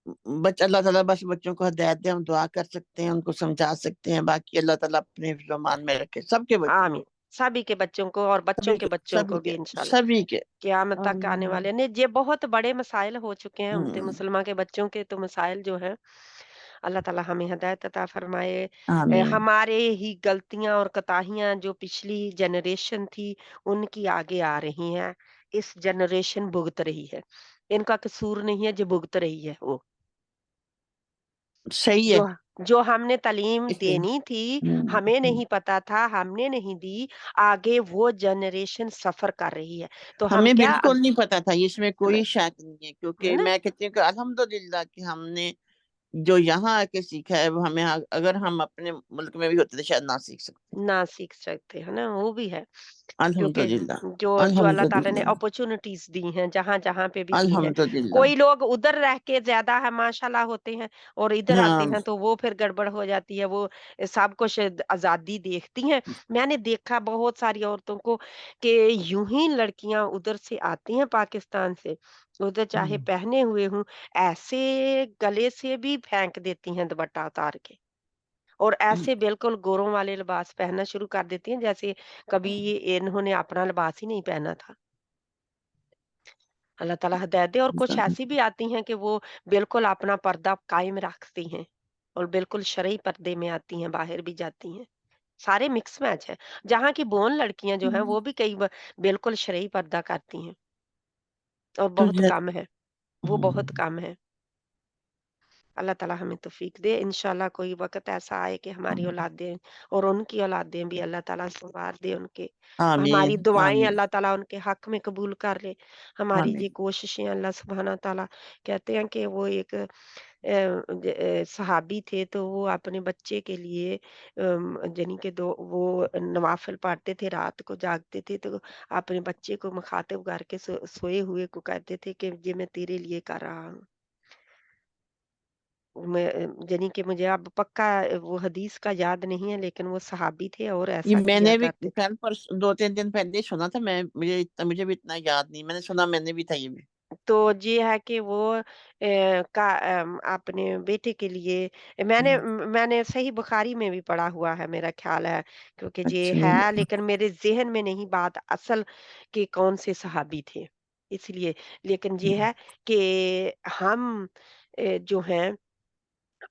अल्लाह ताला बस बच्चों को हिदायत दे, हम दुआ कर सकते हैं, उनको समझा सकते हैं। बाकी अल्लाह ताला अपने हिफ्ज़-ओ-मान में रखे सबके बच्चों आमीन। को, सभी के बच्चों को और बच्चों के बच्चों सभी को के, भी इंशाल्लाह सभी के। क़यामत तक आने आमीन। वाले ने ये बहुत बड़े मसाइल हो चुके हैं उम्मत हम्म, मुसलमा के बच्चों के, तो मसाइल जो हैं अल्लाह ताला हमें हिदायत अता फरमाए। आमीन। हमारे ही गलतियाँ और कोताहियाँ जो पिछली जनरेशन थी उनकी आगे आ रही हैं, इस जनरेशन भुगत रही है। इनका कसूर नहीं है जो भुगत रही है वो। सही जो है। जो हमने तालीम लेकिन देनी थी, हमें हम्म, नहीं पता था, हमने नहीं दी, आगे वो जनरेशन सफ़र कर रही है। तो हम हमें क्या बिल्कुल नहीं पता था, इसमें है कोई ना? शक नहीं है, है क्योंकि ना? मैं कहती हूँ कि अल्हम्दुलिल्लाह कि हमने जो यहाँ आके सीखा है वो हमें अगर हम अपने मुल्क में भी होते तो शायद ना सीख सकते। ना सीख सकते, है ना? वो भी है। क्योंकि अल्हम्दुलिल्लाह। जो अल्लाह ताला ने अल्हम्दुलिल्लाह। अपॉर्चुनिटीज़ दी हैं, जहाँ-जहाँ पे भी दी हैं। अल्हम्दुलिल्लाह। कोई लोग उधर रह के ज़्यादा है माशाल्लाह होते हैं और इधर आते हाँ। हैं तो वो फिर गड़बड़ हो जाती है, वो सब कुछ आज़ादी देखती हैं। मैंने देखा बहुत सारी औरतों को कि यूँ ही लड़कियाँ उधर से आती हैं पाकिस्तान से, उधर चाहे हम्म, पहने हुए हों, ऐसे गले से भी फेंक देती हैं दुपट्टा उतार के। और हम्म, ऐसे बिल्कुल गोरों वाले लिबास पहनना शुरू कर देती हैं जैसे कभी ये इन्होंने अपना लिबास ही नहीं पहना था। अल्लाह ताला हिदायत दे। और कुछ ऐसी भी आती हैं कि वो बिल्कुल अपना पर्दा कायम रखती हैं और बिल्कुल शरई पर्दे में आती हैं, बाहर भी जाती हैं। सारे मिक्स मैच है। जहाँ की बोन लड़कियाँ जो हैं हम्म। वो भी बिल्कुल शरई पर्दा करती हैं और तो बहुत कम है, वो बहुत हम्म, कम है। अल्लाह ताला हमें तौफीक दे। इंशाल्लाह कोई वक़्त ऐसा आए कि हमारी औलादें और उनकी औलादें भी अल्लाह ताला संवार दे उनके। हमारी आमीन। दुआएँ आमीन। अल्लाह ताला उनके हक़ में कबूल कर ले। हमारी ये आमीन। कोशिशें अल्लाह सुब्हाना ताला कहते हैं कि वो एक सहाबी थे तो वो अपने बच्चे के लिए यानी कि दो वो नवाफ़िल पढ़ते थे, रात को जागते थे तो अपने बच्चे को मुखातिब करके सोए हुए को कहते थे कि ये मैं तेरे लिए कर रहा हूँ। मैं यानी कि मुझे अब पक्का वो हदीस का याद नहीं है लेकिन वो सहाबी थे और ये ऐसा किया मैंने भी करते थे। कल पर 2-3 दिन पहले ही सुना था, मैं मुझे भी इतना याद नहीं, मैंने सुना मैंने भी था ये भी। तो ये है कि वो अपने बेटे के लिए मैंने सही बुखारी में भी पढ़ा हुआ है मेरा ख़्याल है क्योंकि ये अच्छा। है लेकिन मेरे ज़हन में नहीं बात असल कि कौन से सहाबी थे, इसलिए। लेकिन ये है कि हम जो हैं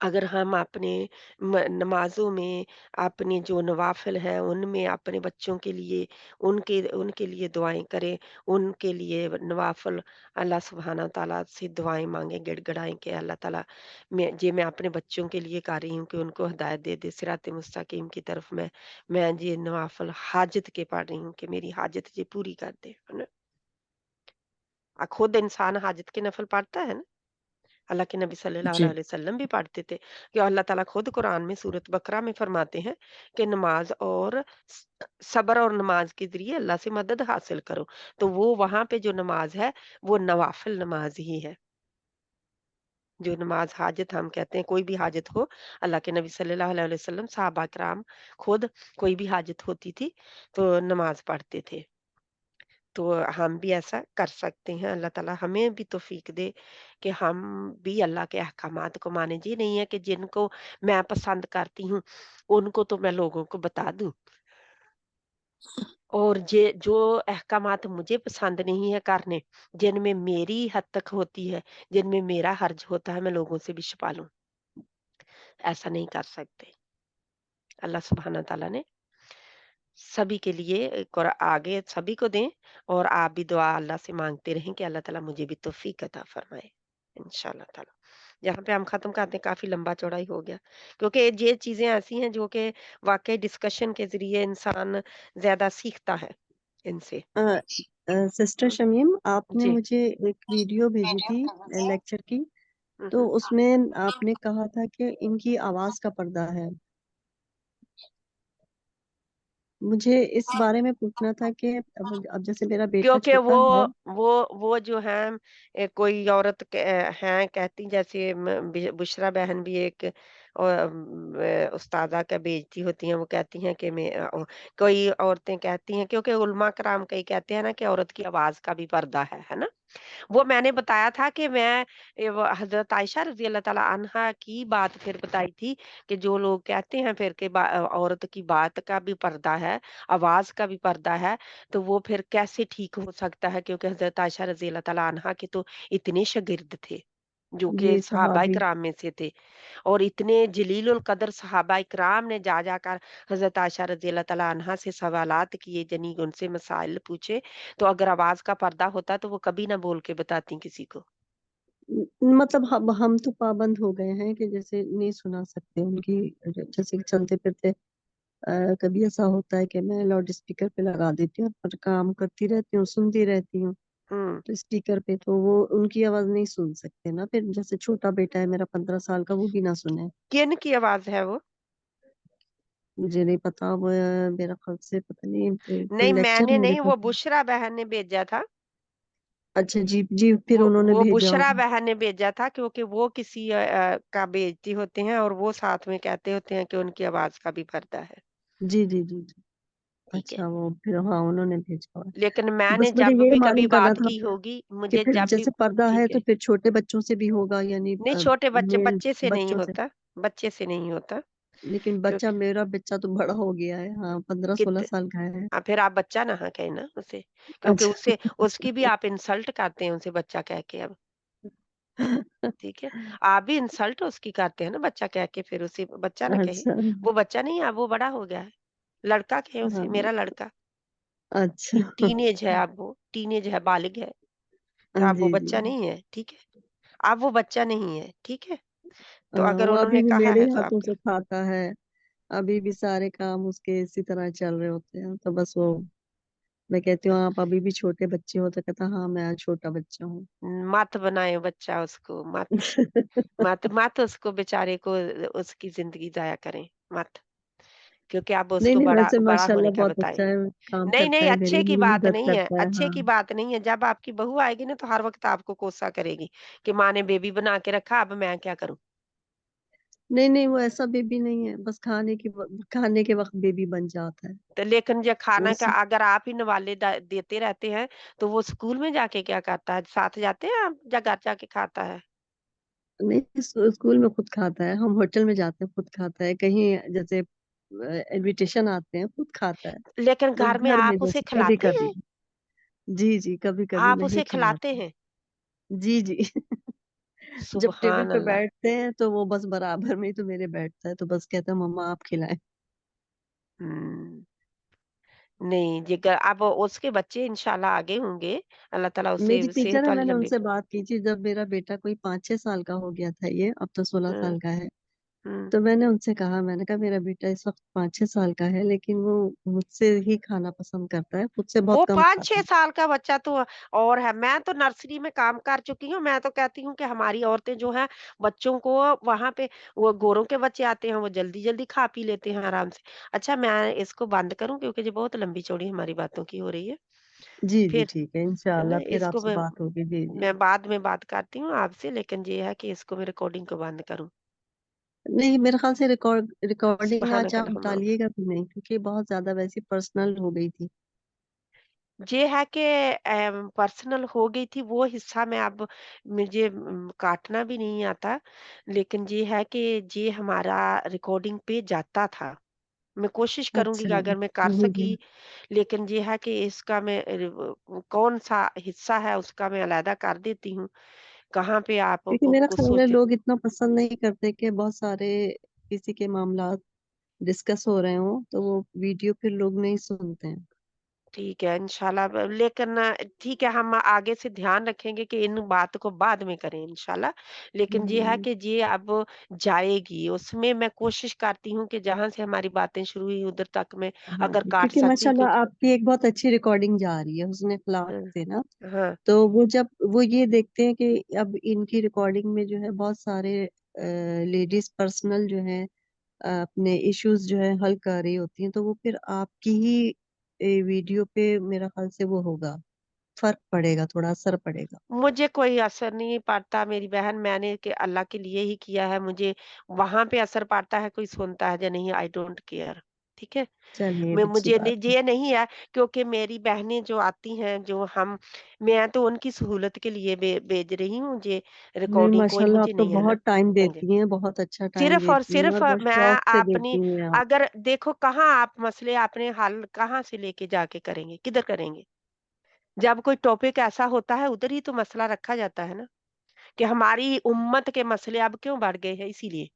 अगर हम अपने नमाजों में अपने जो नवाफिल हैं उनमें अपने बच्चों के लिए उनके उनके लिए दुआएं करें उनके लिए नवाफिल अल्लाह सुब्हाना ताला से दुआएं मांगे गिड़गिड़ाएं कि अल्लाह ताला मैं अपने बच्चों के लिए कर रही हूँ कि उनको हिदायत दे दे सिरात मुस्तकीम की तरफ मैं ये नवाफिल हाजत के पढ़ रही हूँ कि मेरी हाजत ये पूरी कर दे, है ना? खुद इंसान हाजत के नफल पढ़ता है ना। अल्लाह के नबी सल्लल्लाहु जी। अलैहि वसल्लम भी पढ़ते थे कि अल्लाह ताला खुद कुरान में सूरत बकरा में फरमाते हैं कि नमाज और सब्र और नमाज के जरिए अल्लाह से मदद हासिल करो। तो वो वहां पे जो नमाज है वो नवाफिल नमाज ही है। जो नमाज हाजत हम कहते हैं कोई भी हाजत हो अल्लाह के नबी सल्लल्लाहु अलैहि वसल्लम साहबा कराम खुद कोई भी हाजत होती थी तो नमाज पढ़ते थे। तो हम भी ऐसा कर सकते हैं। अल्लाह ताला हमें भी तौफ़ीक दे कि हम भी अल्लाह के अहकामात को मानें। ये नहीं है कि जिनको मैं पसंद करती हूँ, उनको तो मैं लोगों को बता दूँ और ये जो अहकामात मुझे पसंद नहीं है करने, जिनमें मेरी हद तक होती है, जिनमें मेरा हर्ज होता है, मैं लोगों से भी छिपा लूँ। ऐसा नहीं कर सकते। अल्लाह सुब्हाना ताला ने सभी के लिए और आगे सभी को दें और आप भी दुआ अल्लाह से मांगते रहें कि अल्लाह ताला मुझे भी तौफीक अता फरमाए इंशाल्लाह ताला। यहाँ पे हम खत्म करते हैं, काफी लंबा चौड़ा ही हो गया क्योंकि ये चीजें ऐसी हैं जो कि वाकई डिस्कशन के जरिए इंसान ज्यादा सीखता है इनसे। सिस्टर हम्म, शमीम, आपने जी। मुझे एक वीडियो भेजी थी लेक्चर की। तो हम्म। उसमें आपने कहा था कि इनकी आवाज का पर्दा है। मुझे इस बारे में पूछना था कि अब जैसे मेरा बेटा क्योंकि छोटा है। वो जो है कोई औरत हैं कहती जैसे बुशरा बहन भी एक उस्तादा का बेइज्जती होती हैं वो कहती हैं कि कोई औरतें कहती हैं क्योंकि उलमा कराम कई कहते हैं ना कि औरत की आवाज का भी पर्दा है ना। वो मैंने बताया था कि मैं हजरत आयशा रजी अल्लाह ताला अन्हा की बात फिर बताई थी कि जो लोग कहते हैं फिर के औरत की बात का भी पर्दा है, आवाज का भी पर्दा है, तो वो फिर कैसे ठीक हो सकता है क्योंकि हजरत आयशा रजी अल्लाह ताला अन्हा के तो इतने शागिर्द थे, जो कि जी सहाबाए सहाबी। किराम में से थे। और इतने जलीलुल कदर सहाबाए किराम ने जा जाकर हज़रत आयशा रज़ियल्लाहु तआला अन्हा से सवालात किए, यानी उनसे मसाइल पूछे, तो अगर आवाज़ का पर्दा होता तो वो कभी ना बोल के बताती किसी को। मतलब हम तो पाबंद हो गए हैं कि जैसे नहीं सुना सकते उनकी, जैसे कि चलते फिरते कभी ऐसा होता है कि मैं लाउड स्पीकर पे लगा देती हूँ और काम करती रहती हूँ, सुनती रहती हूँ, हुँ। तो स्पीकर पे तो वो उनकी आवाज नहीं सुन सकते ना। फिर जैसे छोटा बेटा है मेरा 15 साल का, वो भी ना सुने। किन की आवाज़ है वो? मुझे नहीं पता, वो मेरा ख्याल से पता नहीं, कोई नहीं, लेक्चर मैंने में नहीं, देखा वो था। बुशरा बहन ने भेजा था। अच्छा जी जी, फिर उन्होंने वो भेजा बुशरा होगा। बहन ने भेजा था, क्योंकि वो किसी का बेइज्जती होते हैं और वो साथ में कहते होते हैं कि उनकी आवाज़ का भी पर्दा है। जी जी जी जी। ठीक है। अच्छा, वो फिर हाँ उन्होंने भेजा हुआ है। लेकिन तो मैंने बस मुझे जब ये भी कभी मालूम करना बात था की होगी, कि मुझे फिर जब भी जैसे पर्दा है ठीक तो है। फिर छोटे बच्चों से भी होगा, यानी नहीं, छोटे बच्चे मेल बच्चे से नहीं बच्चों से। होता, बच्चे से नहीं होता। लेकिन बच्चा, क्योंकि मेरा बच्चा तो बड़ा हो गया है, हाँ 15-16 कित साल का है। फिर आप बच्चा ना कहें ना उसे, क्योंकि अच्छा। उसे उसकी भी आप इंसल्ट करते हैं उसे बच्चा कह के अब, ठीक है? आप भी इंसल्ट उसकी करते हैं ना बच्चा कह के, फिर उसे बच्चा ना कहें। अच्छा। वो बच्चा नहीं है, अब वो बड़ा हो गया है। लड़का कहें उसे, हाँ। मेरा लड़का। अच्छा। टीनेज है अब वो, टीनेज है, बालिग है। तो अब वो जी जी। बच्चा नहीं है, ठीक है? अब वो बच्चा नहीं है, ठीक है? तो अगर वो अभी उन्होंने भी कहा मेरे है तो हाथों आपका से खाता है। अभी भी सारे काम उसके इसी तरह चल रहे होते हैं, तो बस वो, मैं कहती हूँ आप अभी भी छोटे बच्चे हो, तो कहता हाँ मैं आज छोटा बच्चा हूँ। मत बनाए बच्चा उसको, मत। मत मत उसको बेचारे को उसकी ज़िंदगी ज़ाया करें, मत। क्योंकि अब नहीं उसको नहीं, बड़ा वैसे बड़ा होने माशाल्लाह का बहुत अच्छा बताएँगे। है, काम नहीं, करता नहीं, है, अच्छे मेरी की मेरी बात मदद नहीं है, करता है। अच्छे हाँ। की बात नहीं है। जब आपकी बहू आएगी ना तो हर वक़्त आपको कोसा करेगी कि माँ ने बेबी बना के रखा, अब मैं क्या करूँ? नहीं नहीं, वो ऐसा बेबी नहीं है, बस खाने के वक्त बेबी बन जाता है। तो लेकिन ये खाना का उस अगर आप ही नवाले देते रहते हैं, तो वो स्कूल में जाके क्या करता है? साथ जाते हैं आप या घर जाके खाता है? नहीं, स्कूल में खुद खाता है, हम होटल में जाते हैं खुद खाता है, कहीं जैसे इनविटेशन आते हैं खुद खाता है। लेकिन बस घर में घर में आप उसे जैसे कभी खिलाते कभी। हैं? जी जी, कभी कभी आप मैं ही उसे खिलाते खिलाती हैं? हूँ। जी जी। जब टेबल सुबहान पे अल्लाह! बैठते हैं तो वो बस बराबर में ही तो मेरे बैठता है, तो बस कहता है मम्मा आप खिलाएं। हुँ। नहीं, ये अब उसके बच्चे इंशाल्लाह आगे होंगे, अल्लाह ताला उसे मेरी टीचर सेहत है, वाली मैंने लंबी। उनसे बात की थी जब मेरा बेटा कोई 5-6 साल का हो गया था, ये अब तो 16 हुँ, साल का है। हुँ। तो मैंने उनसे कहा, मैंने कहा मेरा बेटा इस वक्त 5-6 साल का है, लेकिन वो मुझसे ही खाना पसंद करता है, खुद से वो बहुत कम 5-6 खाता है। साल का बच्चा तो और है। मैं तो नर्सरी में काम कर चुकी हूँ, मैं तो कहती हूँ कि हमारी औरतें जो हैं, बच्चों को वहाँ पे वो गोरों के बच्चे आते हैं, वो जल्दी-जल्दी खा पी लेते हैं आराम से। अच्छा, मैं इसको बंद करूँ क्योंकि ये बहुत लंबी-चौड़ी हमारी बातों की हो रही है। जी जी, फिर ठीक है, है ना, इंशाल्लाह फिर इसको आपसे मैं बात होगी। जी जी। मैं बाद में बात करती हूँ आपसे, लेकिन ये है कि इसको मैं रिकॉर्डिंग को बंद करूँ। नहीं, मेरे ख्याल से रिकॉर्डिंग आज आप सुबहानकल्लाहुम्मा। डालिएगा भी नहीं, क्योंकि बहुत ज्यादा वैसी पर्सनल हो गई थी। ये है कि पर्सनल हो गई थी वो हिस्सा मैं अब मुझे काटना भी नहीं आता, लेकिन ये है कि ये हमारा रिकॉर्डिंग पे जाता था। मैं कोशिश करूँगी अच्छा। कि अगर मैं कर जी। सकी, लेकिन ये है कि इसका मैं कौन-सा हिस्सा है उसका मैं अलग कर देती हूँ। कहाँ पे आप क्योंकि मेरा कुछ ख्याल है सोच। लोग इतना पसंद नहीं करते कि बहुत सारे किसी के मामला डिस्कस हो रहे हों, तो वो वीडियो फिर लोग नहीं सुनते हैं। ठीक है, इंशाल्लाह लेकिन ठीक है, हम आगे से ध्यान रखेंगे कि इन बात को बाद में करें इंशाल्लाह। लेकिन ये है हम्म, कि ये अब जाएगी, उसमें मैं कोशिश करती हूँ कि जहाँ से हमारी बातें शुरू हुई उधर तक मैं हाँ अगर जी, काट क्योंकि सकती हूँ, माशाल्लाह क्योंकि आपकी एक बहुत अच्छी रिकॉर्डिंग जा रही है हुस्न अखलाक हाँ, से ना। हाँ, तो वो जब वो ये देखते हैं कि अब इनकी रिकॉर्डिंग में जो है बहुत सारे लेडीज पर्सनल जो है अपने इश्यूज जो है हल कर रही होती हैं, तो वो फिर आपकी ही वीडियो पे मेरा ख्याल से वो होगा, फर्क पड़ेगा, थोड़ा असर पड़ेगा। मुझे कोई असर नहीं पड़ता मेरी बहन, मैंने के अल्लाह के लिए ही किया है, मुझे वहाँ पे असर पड़ता है, कोई सुनता है या नहीं, आई डोंट केयर, ठीक है? चलिए, ये मैं भी अच्छी मुझे बात नहीं है। ये नहीं है, क्योंकि मेरी बहनें जो आती हैं, जो हम मैं तो उनकी सहूलत के लिए भेज रही हूँ, ये नहीं, रिकॉर्डिंग कोई माशाल्लाह आप मुझे तो नहीं है ना। बहुत टाइम हाँ जी। देती हैं, बहुत अच्छा टाइम सिर्फ़ और देती हैं, सिर्फ़ और बस मैं शौक से अपनी, देती हैं आप। अगर देखो कहाँ आप मसले अपने हल कहाँ से लेके जाके करेंगे, किधर करेंगे? जब कोई टॉपिक ऐसा होता है, उधर ही तो मसला रखा जाता है ना। کہ हमारी उम्मत के मसले अब क्यों बढ़ गए हैं, इसीलिए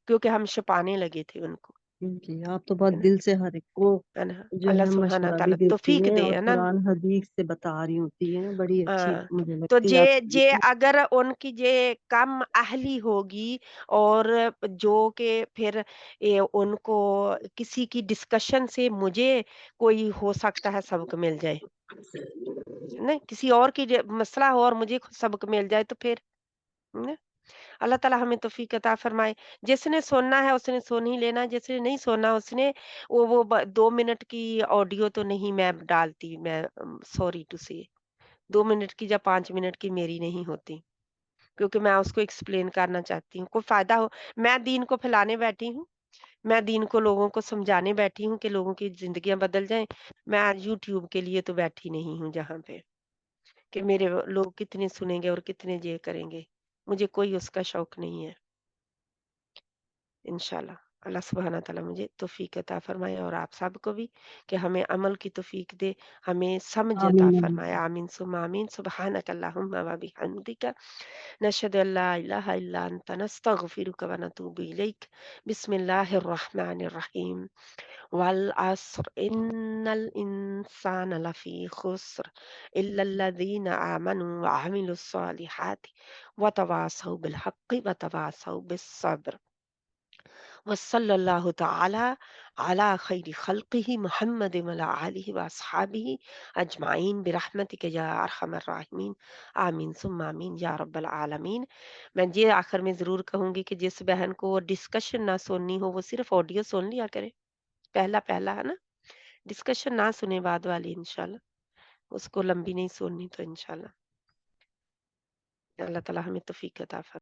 क्योंकि हम छिपाने लगे थे उनको, जी, आप तो बहुत है ना, दिल से हर एक को है ना। जो अल्लाह है सुब्हाना मशवरा भी ताला देती तौफीक हैं दे, और है ना। कुरान हदीस से बता रही होती हैं, बड़ी अच्छी हाँ, मुझे तो लगती है जे आपकी जे बात। अगर उनकी जे कम अहली होगी और जो कि फिर ये उनको किसी की डिस्कशन से मुझे कोई हो सकता है सबक मिल जाए, नहीं किसी और की मसला हो और मुझे सबक मिल जाए तो फिर, है? अल्लाह ताला हमें तौफीक अता फरमाए। जिसने सुनना है उसने सुन ही लेना, जिसने नहीं सुनना उसने वो 2 मिनट की ऑडियो तो नहीं मैं डालती, मैं सॉरी टू से 2 मिनट की या 5 मिनट की मेरी नहीं होती, क्योंकि मैं उसको एक्सप्लेन करना चाहती हूँ, कोई फायदा हो। मैं दीन को फैलाने बैठी हूँ, मैं दीन को लोगों को समझाने बैठी हूँ कि लोगों की जिंदगियां बदल जाएं। मैं यूट्यूब के लिए तो बैठी नहीं हूँ जहाँ पे कि मेरे लोग कितने सुनेंगे और कितने ये करेंगे, मुझे कोई उसका शौक नहीं है। इंशाल्लाह अल्लाह सुब्हाना तआला मुझे तौफीक अता फरमाए और आप सबको भी कि हमें अमल की तौफीक दे, हमें समझ अता आमीन आमीन। फरमाए। आमीन सुम्मा आमीन। सुब्हानक अल्लाहुम्मा व बिहम्दिका नशहदु अल्ला इलाहा इल्ला अंता नस्तगफिरुका व नतूबु इलैक। बिस्मिल्लाहिर रहमानिर रहीम। वल अस्र इन्नल इंसाना लफी खुस्र इल्लल्लज़ीना आमनु व अमिलुस सालिहाति व तवासौ बिल हक्कि व तवासौ बिस सब्र। वसल्लल्लाहु तआला अला खैरि खल्किही मुहम्मद वला आलिहि व अस्हाबिही अजमाइन बिरहमतिक या अरहमर राहिमीन। आमीन सुम्मा आमीन या रब्बल आलमीन। मैं ये आखिर में ज़रूर कहूँगी कि जिस बहन को डिस्कशन ना सुननी हो वो सिर्फ ऑडियो सुन लिया करे। पहला पहला है ना, डिस्कशन ना सुने बाद वाली इंशाल्लाह, उसको लंबी नहीं सुननी तो इंशाल्लाह। अल्लाह ताला हमें तौफीक अता फरमाए।